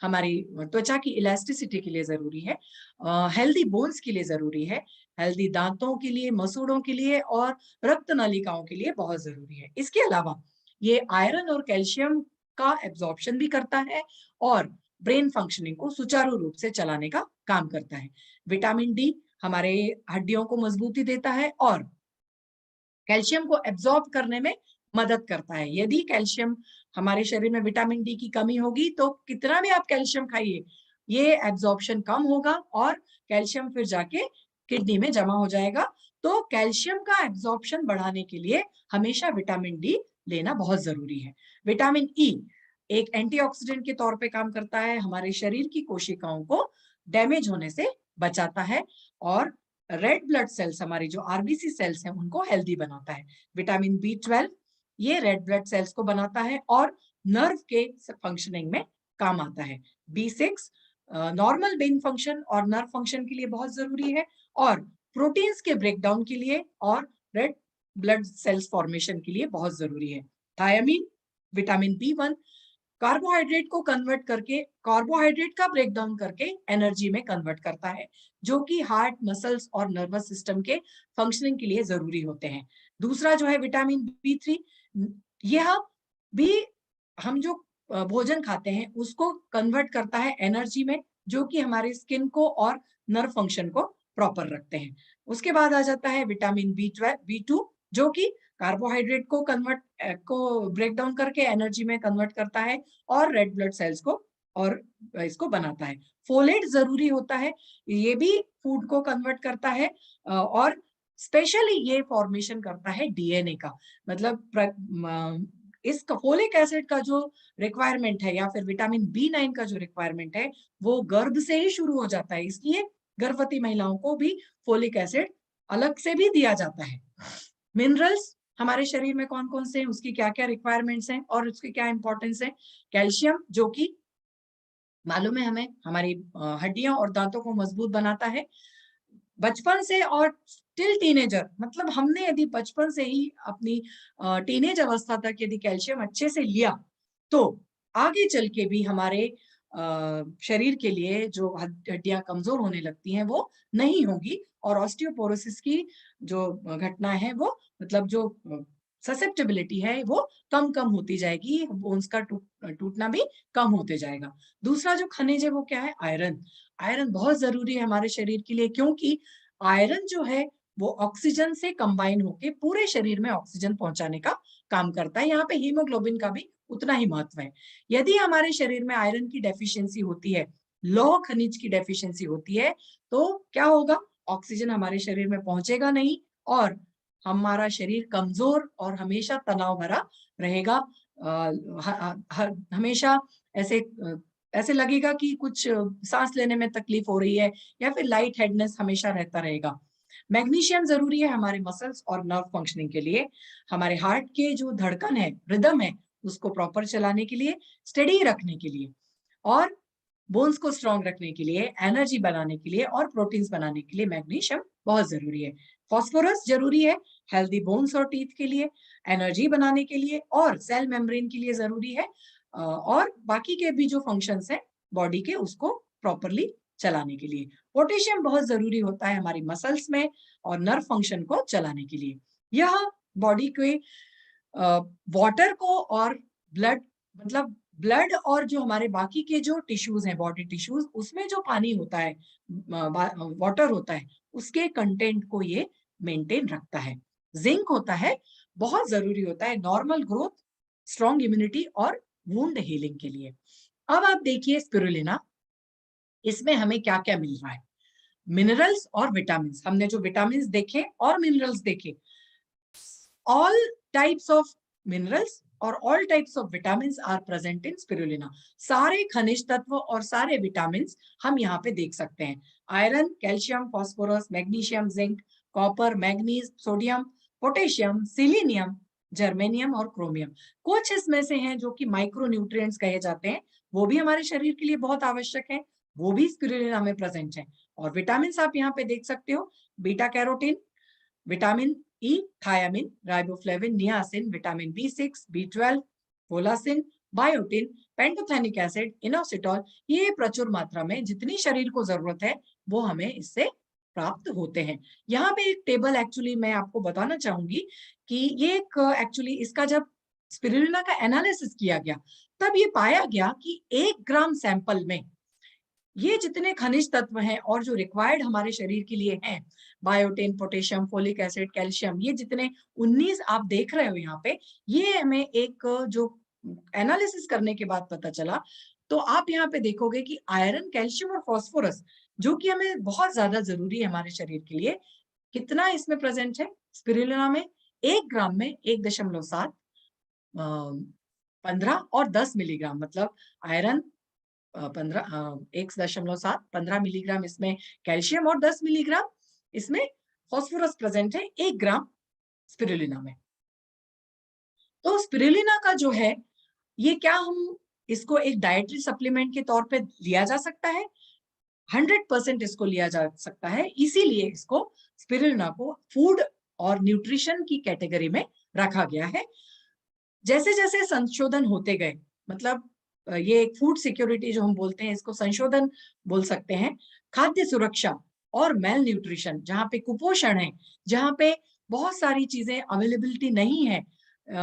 हमारी त्वचा की इलास्टिसिटी के लिए जरूरी है, हेल्दी बोन्स के लिए जरूरी है, हेल्दी दांतों के लिए, मसूड़ों के लिए और रक्त नलिकाओं के लिए बहुत जरूरी है। इसके अलावा ये आयरन और कैल्शियम का एब्जॉर्प्शन भी करता है और ब्रेन फंक्शनिंग को सुचारू रूप से चलाने का काम करता है। विटामिन डी हमारे हड्डियों को मजबूती देता है और कैल्शियम को एब्जॉर्ब करने में मदद करता है। यदि कैल्शियम हमारे शरीर में, विटामिन डी की कमी होगी तो कितना भी आप कैल्शियम खाइए, ये एब्जॉर्प्शन कम होगा और कैल्शियम फिर जाके किडनी में जमा हो जाएगा। तो कैल्शियम का एब्जॉर्प्शन बढ़ाने के लिए हमेशा विटामिन डी लेना बहुत जरूरी है। विटामिन ई एक एंटीऑक्सीडेंट के तौर पे काम करता है, हमारे शरीर की कोशिकाओं को डैमेज होने से बचाता है और रेड ब्लड सेल्स, हमारी जो आरबीसी सेल्स हैं, उनको हेल्दी बनाता है। विटामिन बी 12 ये रेड ब्लड सेल्स को बनाता है और नर्व के फंक्शनिंग में काम आता है। बी 6 नॉर्मल ब्रेन फंक्शन और नर्व फंक्शन के लिए बहुत जरूरी है और प्रोटीन्स के ब्रेकडाउन के लिए और रेड ब्लड सेल्स फॉर्मेशन के लिए बहुत जरूरी है। थायमीन, विटामिन बी 1 कार्बोहाइड्रेट को कन्वर्ट करके, कार्बोहाइड्रेट का ब्रेक डाउन करके एनर्जी में कन्वर्ट करता है, जो कि हार्ट, मसल्स और नर्वस सिस्टम के फंक्शनिंग के लिए जरूरी होते हैं। दूसरा जो है विटामिन बी 3, यह भी हम जो भोजन खाते हैं उसको कन्वर्ट करता है एनर्जी में, जो कि हमारे स्किन को और नर्व फंक्शन को प्रॉपर रखते हैं। उसके बाद आ जाता है विटामिन बी 2 जो कि कार्बोहाइड्रेट को ब्रेक डाउन करके एनर्जी में कन्वर्ट करता है और रेड ब्लड सेल्स को और इसको बनाता है। फोलेट जरूरी होता है, ये भी फूड को कन्वर्ट करता है और स्पेशली ये फॉर्मेशन करता है डीएनए का। मतलब इस फोलिक एसिड का जो रिक्वायरमेंट है या फिर विटामिन बी 9 का जो रिक्वायरमेंट है वो गर्भ से ही शुरू हो जाता है, इसलिए गर्भवती महिलाओं को भी फोलिक एसिड अलग से भी दिया जाता है। मिनरल्स हमारे शरीर में कौन कौन से हैं, उसकी क्या क्या रिक्वायरमेंट्स हैं और उसकी क्या इंपॉर्टेंस है। कैल्शियम जो कि मालूम है हमें, हमारी हड्डियां और दांतों को मजबूत बनाता है बचपन से और टिल टीनेजर, मतलब हमने यदि बचपन से ही अपनी टीनेज अवस्था तक यदि कैल्शियम अच्छे से लिया तो आगे चल के भी हमारे शरीर के लिए जो हड्डियां कमजोर होने लगती हैं वो नहीं होगी और ऑस्टियोपोरोसिस की जो घटना है वो, मतलब जो ससेप्टेबिलिटी है वो कम कम होती जाएगी, बोन्स का टूटना भी कम होते जाएगा। दूसरा जो खनिज है वो क्या है? आयरन। आयरन बहुत जरूरी है हमारे शरीर के लिए, क्योंकि आयरन जो है वो ऑक्सीजन से कंबाइन होके पूरे शरीर में ऑक्सीजन पहुंचाने का काम करता है। यहाँ पे हीमोग्लोबिन का भी उतना ही महत्व है। यदि हमारे शरीर में आयरन की डेफिशिएंसी होती है, लौह खनिज की डेफिशिएंसी होती है, तो क्या होगा? ऑक्सीजन हमारे शरीर में पहुंचेगा नहीं और हमारा शरीर कमजोर और हमेशा तनाव भरा रहेगा। हमेशा ऐसे ऐसे लगेगा कि कुछ सांस लेने में तकलीफ हो रही है या फिर लाइट हेडनेस हमेशा रहता रहेगा। मैग्नीशियम जरूरी है हमारे मसल्स और नर्व फंक्शनिंग के लिए, हमारे हार्ट के जो धड़कन है, रिदम है, उसको प्रॉपर चलाने के लिए, स्टेडी रखने के लिए और बोन्स को स्ट्रांग रखने के लिए, एनर्जी बनाने के लिए और प्रोटीन्स बनाने के लिए मैग्नीशियम बहुत जरूरी है। फास्फोरस जरूरी है हेल्दी बोन्स और टीथ के लिए, एनर्जी बनाने के लिए और सेल मेम्ब्रेन के लिए जरूरी है, और बाकी के भी जो फंक्शंस हैं बॉडी के, उसको प्रॉपरली चलाने के लिए। पोटेशियम बहुत जरूरी होता है हमारी मसल्स में और नर्व फंक्शन को चलाने के लिए। यह बॉडी के वाटर को और ब्लड, मतलब ब्लड और जो हमारे बाकी के जो टिश्यूज हैं, बॉडी टिश्यूज, उसमें जो पानी होता है, वाटर होता है, उसके कंटेंट को ये मेंटेन रखता है। जिंक होता है, बहुत जरूरी होता है नॉर्मल ग्रोथ, स्ट्रॉन्ग इम्यूनिटी और वुंड हीलिंग के लिए। अब आप देखिए स्पिरुलिना, इसमें हमें क्या क्या मिल रहा है? मिनरल्स और विटामिन। हमने जो विटामिन देखे और मिनरल्स देखे, all types of minerals और all types of vitamins are present in spirulina। सारे खनिज तत्व और सारे विटामिन हम यहाँ पे देख सकते हैं। Iron, calcium, phosphorus, magnesium, zinc, copper, manganese, sodium, potassium, selenium, germanium और क्रोमियम। कुछ इसमें से हैं जो कि माइक्रो न्यूट्रिएंट्स कहे जाते हैं, वो भी हमारे शरीर के लिए बहुत आवश्यक है, वो भी स्पिरुलिना में प्रेजेंट है। और विटामिन आप यहाँ पे देख सकते हो, beta carotene, vitamin E, thiamine, riboflavin, niacin, vitamin B6, B12, folacin, biotin, pantothenic acid, inositol, ये प्रचुर मात्रा में जितनी शरीर को जरूरत है वो हमें इससे प्राप्त होते हैं। यहाँ पे एक टेबल एक्चुअली मैं आपको बताना चाहूंगी कि ये एक एक्चुअली इसका जब स्पिरुलिना का एनालिसिस किया गया तब ये पाया गया कि 1 ग्राम सैंपल में ये जितने खनिज तत्व हैं और जो रिक्वायर्ड हमारे शरीर के लिए हैं, biotin, potassium, folic acid, calcium, ये जितने 19 आप देख रहे हो यहाँ पे, ये हमें एक जो एनालिसिस करने के बाद पता चला। तो आप यहाँ पे देखोगे कि आयरन, कैल्शियम और फास्फोरस, जो कि हमें बहुत ज्यादा जरूरी है हमारे शरीर के लिए, कितना इसमें प्रेजेंट है स्पिरुलिना में? 1 ग्राम में 1.7, 15 और 10 मिलीग्राम, मतलब आयरन 1.7, 15 मिलीग्राम इसमें कैल्शियम और 10 मिलीग्राम इसमें फास्फोरस प्रेजेंट है 1 ग्राम स्पिरुलिना में। तो स्पिरुलिना का जो है, ये क्या हम इसको एक डाइटरी सप्लीमेंट के तौर पे लिया जा सकता है? 100% इसको लिया जा सकता है। इसीलिए इसको, स्पिरुलिना को फूड और न्यूट्रिशन की कैटेगरी में रखा गया है। जैसे जैसे संशोधन होते गए, मतलब ये एक फूड सिक्योरिटी जो हम बोलते हैं, इसको संशोधन बोल सकते हैं, खाद्य सुरक्षा और मेल न्यूट्रिशन, जहाँ पे कुपोषण है, जहाँ पे बहुत सारी चीजें अवेलेबिलिटी नहीं है,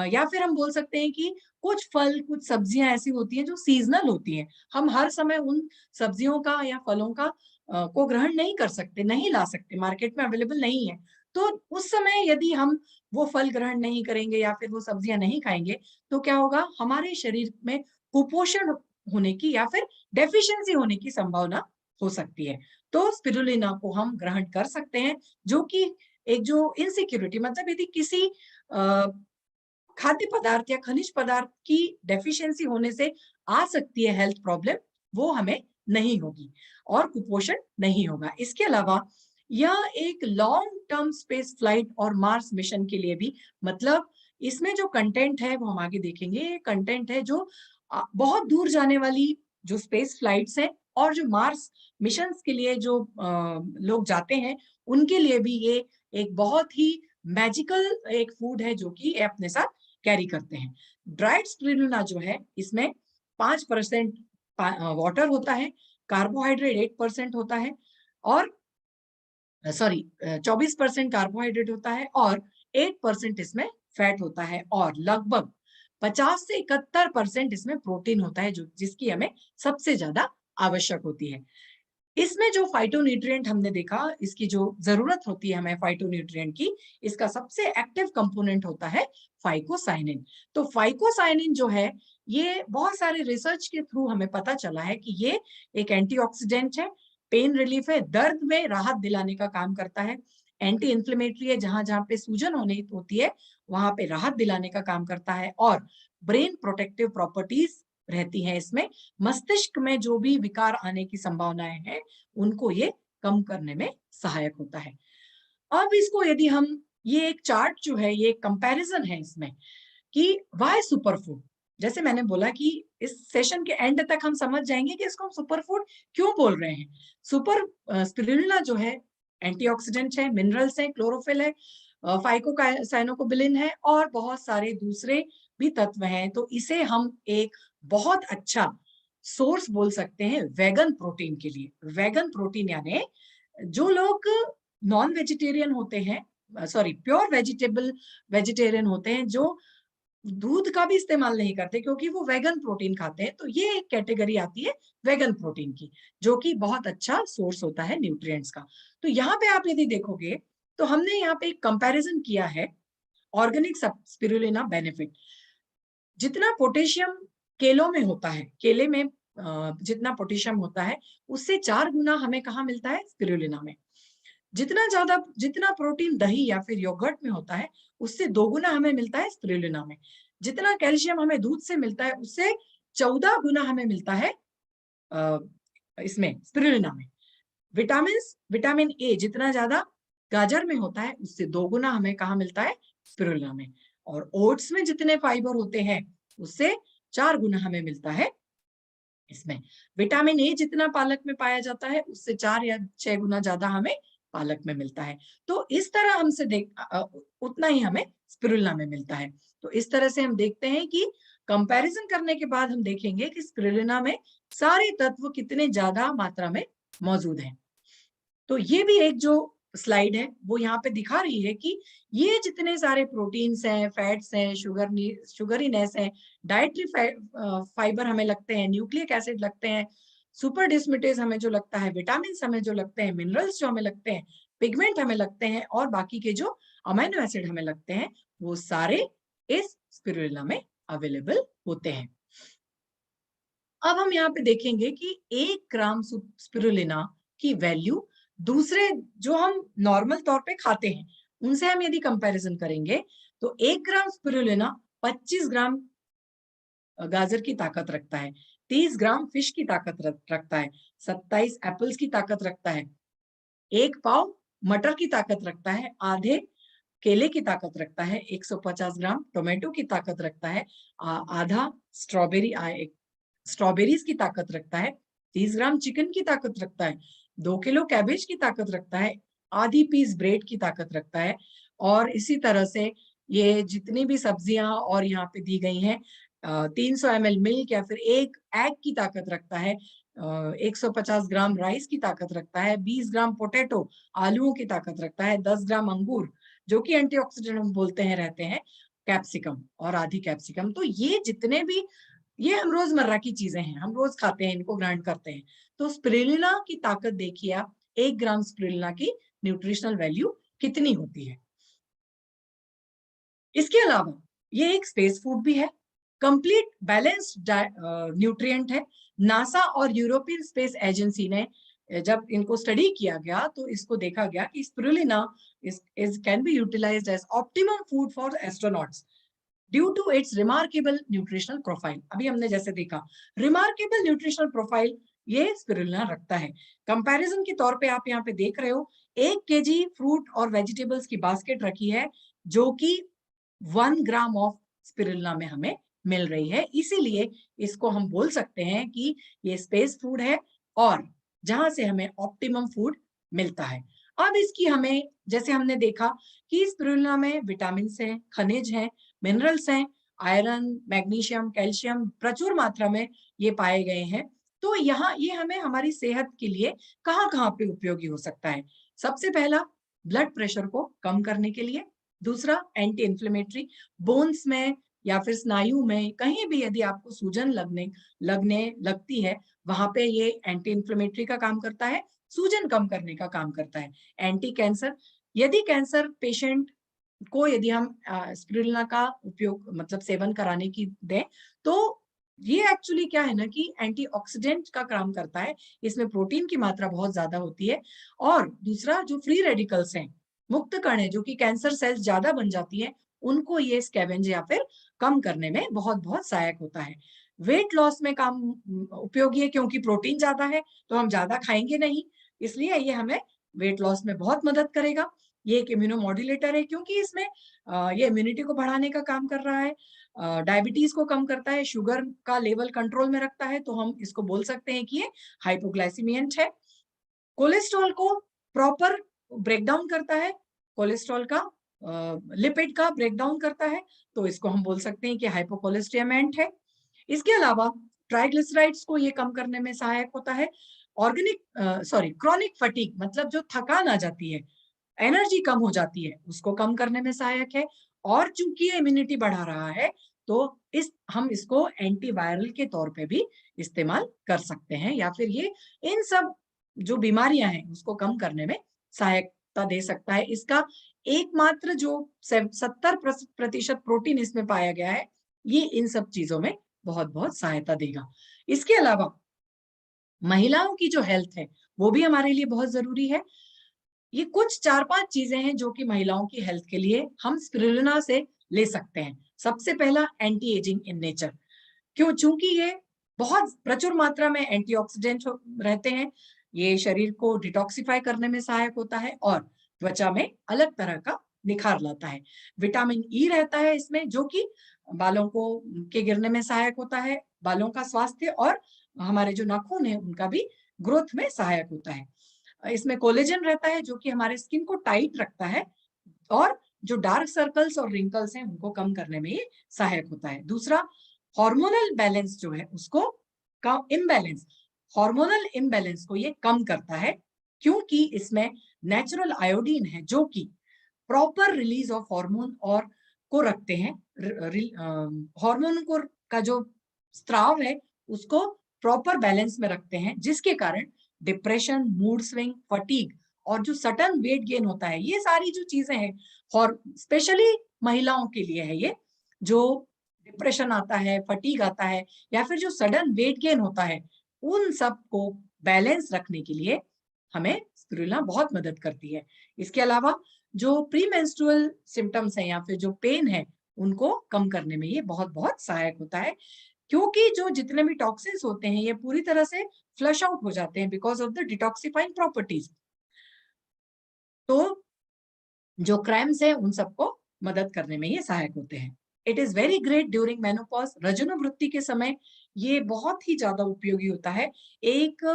या फिर हम बोल सकते हैं कि कुछ फल, कुछ सब्जियां ऐसी होती हैं जो सीजनल होती हैं, हम हर समय उन सब्जियों का या फलों का को ग्रहण नहीं कर सकते, नहीं ला सकते, मार्केट में अवेलेबल नहीं है। तो उस समय यदि हम वो फल ग्रहण नहीं करेंगे या फिर वो सब्जियां नहीं खाएंगे, तो क्या होगा? हमारे शरीर में कुपोषण होने की या फिर डेफिशिएंसी होने की संभावना हो सकती है। तो स्पिरुलिना को हम ग्रहण कर सकते हैं, जो कि एक जो इनसिक्योरिटी, मतलब यदि किसी खाद्य पदार्थ या खनिज पदार्थ की डेफिशिएंसी होने से आ सकती है हेल्थ प्रॉब्लम, वो हमें नहीं होगी और कुपोषण नहीं होगा। इसके अलावा यह एक लॉन्ग टर्म स्पेस फ्लाइट और मार्स मिशन के लिए भी, मतलब इसमें जो कंटेंट है वो हम आगे देखेंगे, ये कंटेंट है जो बहुत दूर जाने वाली जो स्पेस फ्लाइट्स हैं और जो मार्स मिशंस के लिए जो लोग जाते हैं, उनके लिए भी ये एक बहुत ही मैजिकल एक फूड है जो कि ये अपने साथ कैरी करते हैं। ड्राइड स्पिरुलिना जो है, इसमें 5% वाटर होता है, कार्बोहाइड्रेट 8% होता है और 24% कार्बोहाइड्रेट होता है और 8% इसमें फैट होता है और लगभग 50 से 71% इसमें प्रोटीन होता है, जो जिसकी हमें सबसे ज्यादा आवश्यक होती है। इसमें जो फाइटोन्यूट्रिएंट हमने देखा, इसकी जो जरूरत होती है हमें फाइटोन्यूट्रिएंट की, इसका सबसे एक्टिव कंपोनेंट होता है फाइकोसाइनिन। तो फाइकोसाइनिन जो है, ये बहुत सारे रिसर्च के थ्रू हमें पता चला है कि ये एक एंटीऑक्सीडेंट है, पेन रिलीफ है, दर्द में राहत दिलाने का काम करता है, एंटी इन्फ्लेमेटरी है, जहां जहां पे सूजन होने होती है वहां पे राहत दिलाने का काम करता है, और ब्रेन प्रोटेक्टिव प्रॉपर्टीज रहती हैं इसमें। मस्तिष्क में जो भी विकार आने की संभावनाएं हैं उनको ये कम करने में सहायक होता है। अब इसको यदि हम, ये एक चार्ट जो है, ये कंपैरिजन है इसमें कि वाई सुपरफूड। जैसे मैंने बोला कि इस सेशन के एंड तक हम समझ जाएंगे कि इसको हम सुपरफूड क्यों बोल रहे हैं। सुपर स्पिरुलिना जो है एंटीऑक्सीडेंट है, मिनरल्स है, क्लोरोफिल है, फाइकोसाइनोकोबिलिन है और बहुत सारे दूसरे भी तत्व हैं। तो इसे हम एक बहुत अच्छा सोर्स बोल सकते हैं वेगन प्रोटीन के लिए। वेगन प्रोटीन यानी जो लोग नॉन वेजिटेरियन होते हैं, सॉरी प्योर वेजिटेरियन होते हैं, जो दूध का भी इस्तेमाल नहीं करते क्योंकि वो वेगन प्रोटीन खाते हैं, तो ये एक कैटेगरी आती है वेगन प्रोटीन की, जो कि बहुत अच्छा सोर्स होता है न्यूट्रिएंट्स का। तो यहाँ पे आप यदि देखोगे तो हमने यहाँ पे एक कंपैरिजन किया है ऑर्गेनिक स्पिरुलिना बेनिफिट। जितना पोटेशियम केलों में होता है, केले में जितना पोटेशियम होता है उससे 4 गुना हमें कहाँ मिलता है, स्पिरुलिना में। जितना प्रोटीन दही या फिर योगर्ट में होता है उससे 2 गुना हमें मिलता है स्पिरुलिना में। जितना कैल्शियम हमें दूध से मिलता है उससे 14 गुना हमें मिलता है इसमें स्पिरुलिना में। विटामिन ए जितना ज्यादा गाजर में होता है उससे 2 गुना हमें कहाँ मिलता है, स्पिरुलिना में। और ओट्स में जितने फाइबर होते हैं उससे 4 गुना हमें मिलता है इसमें। विटामिन ए जितना पालक में पाया जाता है उससे 4 या 6 गुना ज्यादा हमें पालक में मिलता है। तो इस तरह हमसे उतना ही हमें स्पिरुलिना में मिलता है। तो इस तरह से हम देखते हैं कि कंपैरिजन करने के बाद हम देखेंगे कि स्पिरुलिना में सारे तत्व कितने ज्यादा मात्रा में मौजूद हैं। तो ये भी एक जो स्लाइड है वो यहाँ पे दिखा रही है कि ये जितने सारे प्रोटीन्स हैं, फैट्स हैं, शुगरीनेस है, डाइटरी फाइबर हमें लगते हैं, न्यूक्लिक एसिड लगते हैं, सुपर डिस्मिटेज हमें जो लगता है, विटामिन हमें जो लगते हैं, मिनरल्स जो हमें लगते हैं, पिगमेंट हमें लगते हैं और बाकी के जो अमीनो एसिड हमें लगते हैं, वो सारे इस स्पिरुलिना में अवेलेबल होते हैं। अब हम यहाँ पे देखेंगे कि 1 ग्राम स्पिरुलिना की वैल्यू दूसरे जो हम नॉर्मल तौर पे खाते हैं उनसे हम यदि कंपैरिजन करेंगे तो 1 ग्राम स्पिरुलिना 25 ग्राम गाजर की ताकत रखता है, 30 ग्राम फिश की ताकत रखता है, 27 एप्पल्स की ताकत रखता है, 1 पाव मटर की ताकत रखता है, आधे केले की ताकत रखता है, 150 ग्राम टोमेटो की ताकत रखता है, आधा स्ट्रॉबेरीज की ताकत रखता है, 30 ग्राम चिकन की ताकत रखता है, 2 किलो कैबेज की ताकत रखता है, आधी पीस ब्रेड की ताकत रखता है। और इसी तरह से ये जितनी भी सब्जियां और यहाँ पे दी गई हैं, 300 ml मिल्क या फिर 1 एग की ताकत रखता है, 150 ग्राम राइस की ताकत रखता है, 20 ग्राम पोटैटो आलूओं की ताकत रखता है, 10 ग्राम अंगूर जो कि एंटीऑक्सीडेंट हम बोलते हैं रहते हैं, कैप्सिकम और आधी कैप्सिकम। तो ये जितने भी, ये हम रोजमर्रा की चीजें हैं, हम रोज खाते हैं, इनको ग्राइंड करते हैं। तो स्पिरुलिना की ताकत देखिए आप, 1 ग्राम स्पिरुलिना की न्यूट्रिशनल वैल्यू कितनी होती है। इसके अलावा ये एक स्पेस फूड भी है, कंप्लीट बैलेंस्ड न्यूट्रिएंट है। नासा और यूरोपियन स्पेस एजेंसी ने जब इनको स्टडी किया गया तो इसको देखा गया कि spirulina is can be utilized as optimum food for astronauts due to its remarkable nutritional profile. अभी हमने जैसे देखा रिमार्केबल न्यूट्रिशनल प्रोफाइल ये स्पिरुलिना रखता है। कंपैरिजन के तौर पे आप यहाँ पे देख रहे हो 1 केजी फ्रूट और वेजिटेबल्स की बास्केट रखी है जो कि 1 ग्राम ऑफ स्पिरुलिना में हमें मिल रही है। इसीलिए इसको हम बोल सकते हैं कि ये स्पेस फूड है और जहां से हमें ऑप्टिमम फूड मिलता है। अब इसकी हमें, जैसे हमने देखा कि स्पिरुलिना में विटामिन है, खनिज है, मिनरल्स हैं, आयरन, मैग्नीशियम, कैल्शियम प्रचुर मात्रा में ये पाए गए हैं। तो यहाँ ये हमें हमारी सेहत के लिए कहाँ कहाँ पे उपयोगी हो सकता है। सबसे पहला, ब्लड प्रेशर को कम करने के लिए। दूसरा, एंटी इन्फ्लेमेटरी, बोन्स में या फिर स्नायु में कहीं भी यदि आपको सूजन लगने लगने लगती है वहां पे ये एंटी इन्फ्लेमेटरी का काम करता है, सूजन कम करने का काम करता है, एंटी कैंसर। यदि कैंसर पेशेंट को यदि हम स्पिरुलिना का उपयोग मतलब सेवन कराने की दें, तो ये एक्चुअली क्या है ना कि एंटीऑक्सीडेंट का काम करता है। इसमें प्रोटीन की मात्रा बहुत ज्यादा होती है। और दूसरा, जो फ्री रेडिकल्स हैं, मुक्त कण है, जो कि कैंसर सेल्स ज्यादा बन जाती है, उनको ये स्कैवेंज या फिर कम करने में बहुत बहुत सहायक होता है। वेट लॉस में काम उपयोगी है, क्योंकि प्रोटीन ज्यादा है तो हम ज्यादा खाएंगे नहीं, इसलिए ये हमें वेट लॉस में बहुत मदद करेगा। ये एक इम्यूनोमॉड्यूलेटर है, क्योंकि इसमें ये इम्यूनिटी को बढ़ाने का काम कर रहा है, डायबिटीज को कम करता है, शुगर का लेवल कंट्रोल में रखता है, तो हम इसको बोल सकते हैं कि ये हाइपोग्लाइसीमियंट है। कोलेस्ट्रॉल को प्रॉपर ब्रेकडाउन करता है, कोलेस्ट्रॉल का लिपिड का ब्रेकडाउन करता है, तो इसको हम बोल सकते हैं कि हाइपोकोलेस्ट्रियमेंट है। इसके अलावा ट्राइग्लिसराइड्स को ये कम करने में सहायक होता है। क्रॉनिक फटीग, मतलब जो थकान आ जाती है, एनर्जी कम हो जाती है, उसको कम करने में सहायक है। और चूंकि ये इम्यूनिटी बढ़ा रहा है, तो हम इसको एंटीवायरल के तौर पे भी इस्तेमाल कर सकते हैं, या फिर ये इन सब जो बीमारियां हैं उसको कम करने में सहायता दे सकता है। इसका एकमात्र जो 70% प्रोटीन इसमें पाया गया है, ये इन सब चीजों में बहुत बहुत सहायता देगा। इसके अलावा महिलाओं की जो हेल्थ है, वो भी हमारे लिए बहुत जरूरी है। ये कुछ 4-5 चीजें हैं जो कि महिलाओं की हेल्थ के लिए हम स्पिरुलिना से ले सकते हैं। सबसे पहला, एंटी एजिंग इन नेचर। क्यों? चूंकि ये बहुत प्रचुर मात्रा में एंटीऑक्सीडेंट रहते हैं, ये शरीर को डिटॉक्सिफाई करने में सहायक होता है और त्वचा में अलग तरह का निखार लाता है। विटामिन ई रहता है इसमें, जो कि बालों को के गिरने में सहायक होता है, बालों का स्वास्थ्य और हमारे जो नाखून है उनका भी ग्रोथ में सहायक होता है। इसमें कोलेजन रहता है, जो कि हमारे स्किन को टाइट रखता है और जो डार्क सर्कल्स और रिंकल्स हैं उनको कम करने में ये सहायक होता है। दूसरा, हार्मोनल बैलेंस जो है उसको का इम्बैलेंस, हार्मोनल इम्बैलेंस को ये कम करता है, क्योंकि इसमें नेचुरल आयोडीन है जो कि प्रॉपर रिलीज ऑफ हार्मोन और को रखते हैं। हार्मोन को का जो स्त्राव है उसको प्रॉपर बैलेंस में रखते हैं, जिसके कारण डिप्रेशन, मूड स्विंग, फटीग और जो सडन वेट गेन होता है, ये सारी जो चीजें हैं, और स्पेशली महिलाओं के लिए है ये, जो डिप्रेशन आता है, फटीग आता है, या फिर जो सडन वेट गेन होता है, उन सब को बैलेंस रखने के लिए हमें स्पिरुलिना बहुत मदद करती है। इसके अलावा जो प्री मेंस्ट्रुअल सिम्टम्स हैं या फिर जो पेन है, उनको कम करने में ये बहुत बहुत सहायक होता है, क्योंकि जो जितने भी टॉक्सिन्स होते हैं ये पूरी तरह से फ्लश आउट हो जाते हैं because of the detoxifying properties. तो जो क्रैम्स है उन सबको मदद करने में ये सहायक होते हैं। It is very great during menopause, रजोनवृत्ति के समय ये बहुत ही ज्यादा उपयोगी होता है। एक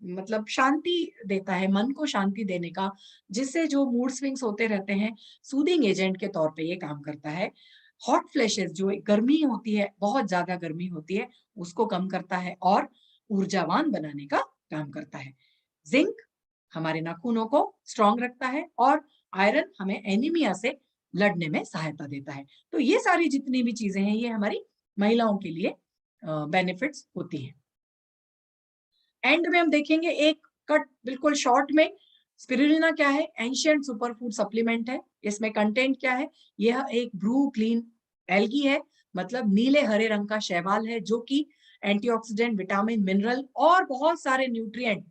मतलब शांति देता है, मन को शांति देने का, जिससे जो मूड स्विंग्स होते रहते हैं, सूदिंग एजेंट के तौर पे ये काम करता है। हॉट फ्लैशेस, जो गर्मी होती है, बहुत ज्यादा गर्मी होती है, उसको कम करता है और ऊर्जावान बनाने का काम करता है। जिंक हमारे नाखूनों को स्ट्रांग रखता है और आयरन हमें एनीमिया से लड़ने में सहायता देता है। तो ये सारी जितनी भी चीजें हैं ये हमारी महिलाओं के लिए बेनिफिट्स होती हैं। एंड में हम देखेंगे एक कट बिल्कुल शॉर्ट में, स्पिरुलिना क्या है? एंशिएंट सुपरफूड सप्लीमेंट है। इसमें कंटेंट क्या है? यह एक ब्रू क्लीन एल्गी है, मतलब नीले हरे रंग का शैवाल है, जो कि एंटीऑक्सीडेंट, विटामिन, मिनरल और बहुत सारे न्यूट्रिएंट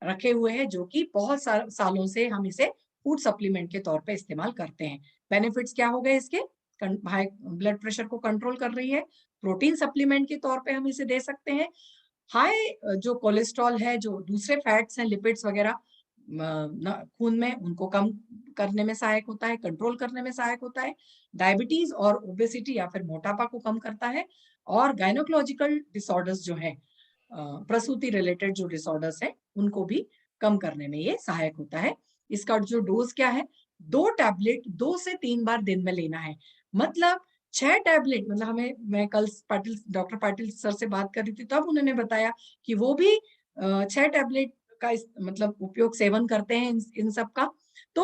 रखे हुए हैं, जो कि बहुत सालों से हम इसे फूड सप्लीमेंट के तौर पे इस्तेमाल करते हैं। बेनिफिट्स क्या हो गए इसके? हाई ब्लड प्रेशर को कंट्रोल कर रही है, प्रोटीन सप्लीमेंट के तौर पे हम इसे दे सकते हैं, हाई जो कोलेस्ट्रॉल है, जो दूसरे फैट्स हैं, लिपिड्स वगैरह खून में, उनको कम करने में सहायक होता है, कंट्रोल करने में सहायक होता है, डायबिटीज और ओबेसिटी या फिर मोटापा को कम करता है, और गायनोकोलॉजिकल डिसऑर्डर्स जो है, प्रसूति रिलेटेड जो डिसऑर्डर्स हैं, उनको भी कम करने में ये सहायक होता है। इसका जो डोज क्या है? 2 टैबलेट 2 से 3 बार दिन में लेना है। मतलब 6 टैबलेट, मतलब मैं कल डॉक्टर पाटिल सर से बात कर रही थी, तब उन्होंने बताया कि वो भी 6 टैबलेट का मतलब उपयोग सेवन करते हैं इन सब का। तो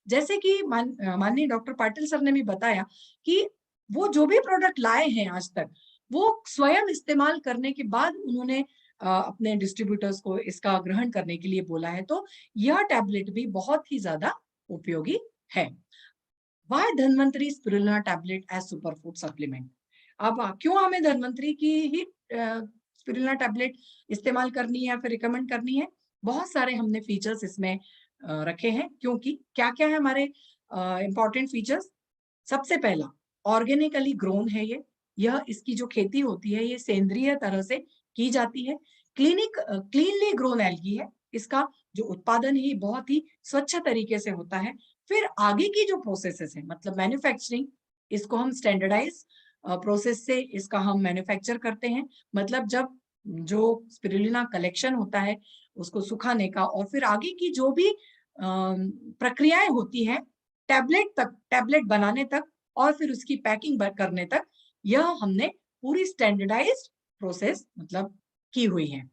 जैसे कि माननीय डॉक्टर पाटिल सर ने भी बताया कि वो जो भी प्रोडक्ट लाए हैं आज तक, वो स्वयं इस्तेमाल करने के बाद उन्होंने अपने डिस्ट्रीब्यूटर्स को इसका ग्रहण करने के लिए बोला है। तो यह टैबलेट भी बहुत ही ज़्यादा उपयोगी है। Why Dhanvantari spirulina tablet as super food supplement? अब क्यों हमें धन्वंतरी की ही स्पिरुलिना टैबलेट इस्तेमाल करनी है या फिर रिकमेंड करनी है? बहुत सारे हमने फीचर्स इसमें रखे हैं, क्योंकि क्या-क्या है हमारे इम्पोर्टेंट फीचर्स? सबसे पहला, ऑर्गेनिकली ग्रोन है ये। यह इसकी जो खेती होती है ये सेंद्रीय तरह से की जाती है। क्लीनली ग्रोन एल्गी है। इसका जो उत्पादन ही बहुत ही स्वच्छ तरीके से होता है। फिर आगे की जो प्रोसेसेस है, मतलब मैन्युफैक्चरिंग, इसको हम स्टैंडर्डाइज प्रोसेस से इसका हम मैन्युफैक्चर करते हैं। मतलब जब जो स्पिरुलिना कलेक्शन होता है उसको सुखाने का और फिर आगे की जो भी प्रक्रियाएं होती हैं टैबलेट बनाने तक और फिर उसकी पैकिंग करने तक, यह हमने पूरी स्टैंडर्डाइज्ड प्रोसेस मतलब की हुई है।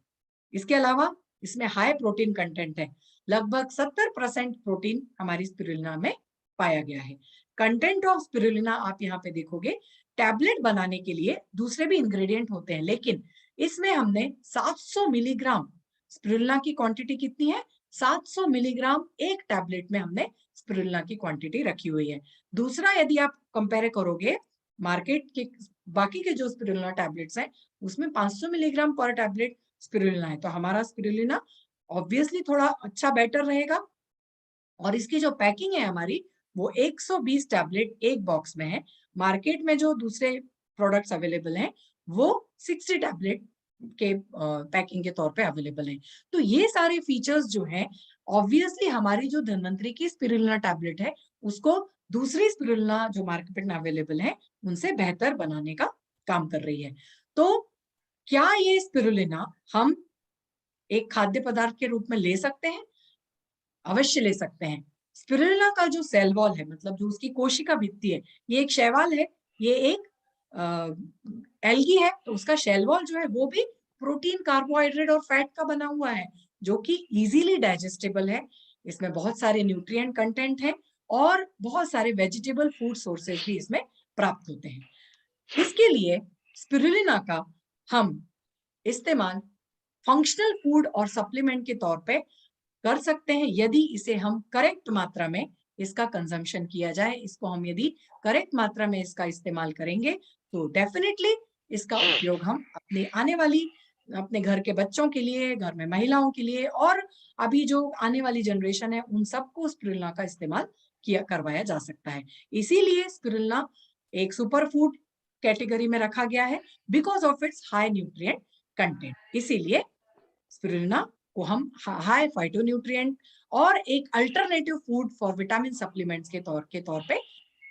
इसके अलावा इसमें हाई प्रोटीन कंटेंट है। लगभग 70% प्रोटीन हमारी स्पिरुलिना में पाया गया है। कंटेंट ऑफ स्पिरुलिना आप यहाँ पे देखोगे, टैबलेट बनाने के लिए दूसरे भी इंग्रेडिएंट होते हैं, लेकिन इसमें हमने 700 मिलीग्राम स्पिरुलिना की क्वांटिटी कितनी है? 700 मिलीग्राम एक टैबलेट में हमने स्पिरुलिना की क्वांटिटी रखी हुई है। दूसरा, यदि आप कंपेयर करोगे मार्केट के बाकी के जो स्पिरुलिना टैबलेट्स हैं, उसमें 500 मिलीग्राम पर टैबलेट स्पिरुलिना है। तो हमारा स्पिरुलिना ऑब्वियसली थोड़ा अच्छा बेटर रहेगा। और इसकी जो पैकिंग है हमारी, वो 120 टैबलेट एक बॉक्स में है। मार्केट में जो दूसरे प्रोडक्ट्स अवेलेबल हैं, वो 60 टैबलेट के पैकिंग के तौर पे अवेलेबल हैं। तो ये सारे फीचर्स जो हैं, ऑब्वियसली हमारी जो धन्वंतरी की स्पिरुलिना टैबलेट है, उसको दूसरी स्पिरुलिना जो मार्केट में अवेलेबल है, उनसे बेहतर बनाने का काम कर रही है। तो क्या ये स्पिरुलिना हम एक खाद्य पदार्थ के रूप में ले सकते हैं? अवश्य ले सकते हैं। स्पिरुलिना का जो सेल वॉल है, मतलब जो उसकी कोशिका भित्ति है, ये एक शैवाल है, ये एक एल्गी है, तो उसका शेल वॉल जो है वो भी प्रोटीन, कार्बोहाइड्रेट और फैट का बना हुआ है, जो कि इजीली डाइजेस्टेबल है। इसमें बहुत सारे न्यूट्रिएंट कंटेंट है और बहुत सारे वेजिटेबल फूड सोर्सेज भी इसमें प्राप्त होते हैं। इसके लिए स्पिरुलिना का हम इस्तेमाल फंक्शनल फूड और सप्लीमेंट के तौर पे कर सकते हैं, यदि इसे हम करेक्ट मात्रा में इसका कंजम्पशन किया जाए। इसको हम यदि करेक्ट मात्रा में इसका इस्तेमाल करेंगे, तो डेफिनेटली इसका उपयोग हम अपने आने वाली अपने घर के बच्चों के लिए, घर में महिलाओं के लिए और अभी जो आने वाली जनरेशन है, उन सबको स्पिरुलिना का इस्तेमाल किया करवाया जा सकता है। इसीलिए स्पिरुलिना एक सुपर फूड कैटेगरी में रखा गया है, because of its high nutrient content. इसीलिए स्पिरुलिना को हम हाई फाइटोन्यूट्रिएंट और एक alternative food for vitamin supplements के तौर पे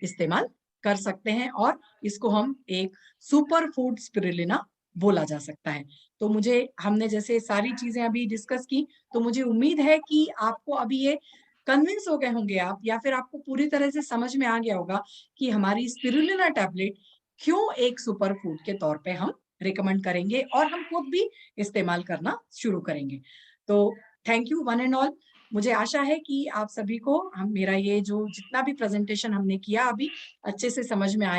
इस्तेमाल कर सकते हैं और इसको हम एक सुपर फूड स्पिरुलिना बोला जा सकता है। तो मुझे हमने जैसे सारी चीजें अभी डिस्कस की, तो मुझे उम्मीद है कि आपको अभी ये कन्विंस हो गए होंगे आप, या फिर आपको पूरी तरह से समझ में आ गया होगा कि हमारी स्पिरुलिना टैबलेट क्यों एक सुपर फूड के तौर पे हम रिकमेंड करेंगे और हम खुद भी इस्तेमाल करना शुरू करेंगे। तो thank you one and all. मुझे आशा है कि आप सभी को हम मेरा ये जो जितना भी प्रेजेंटेशन हमने किया अभी अच्छे से समझ में आया।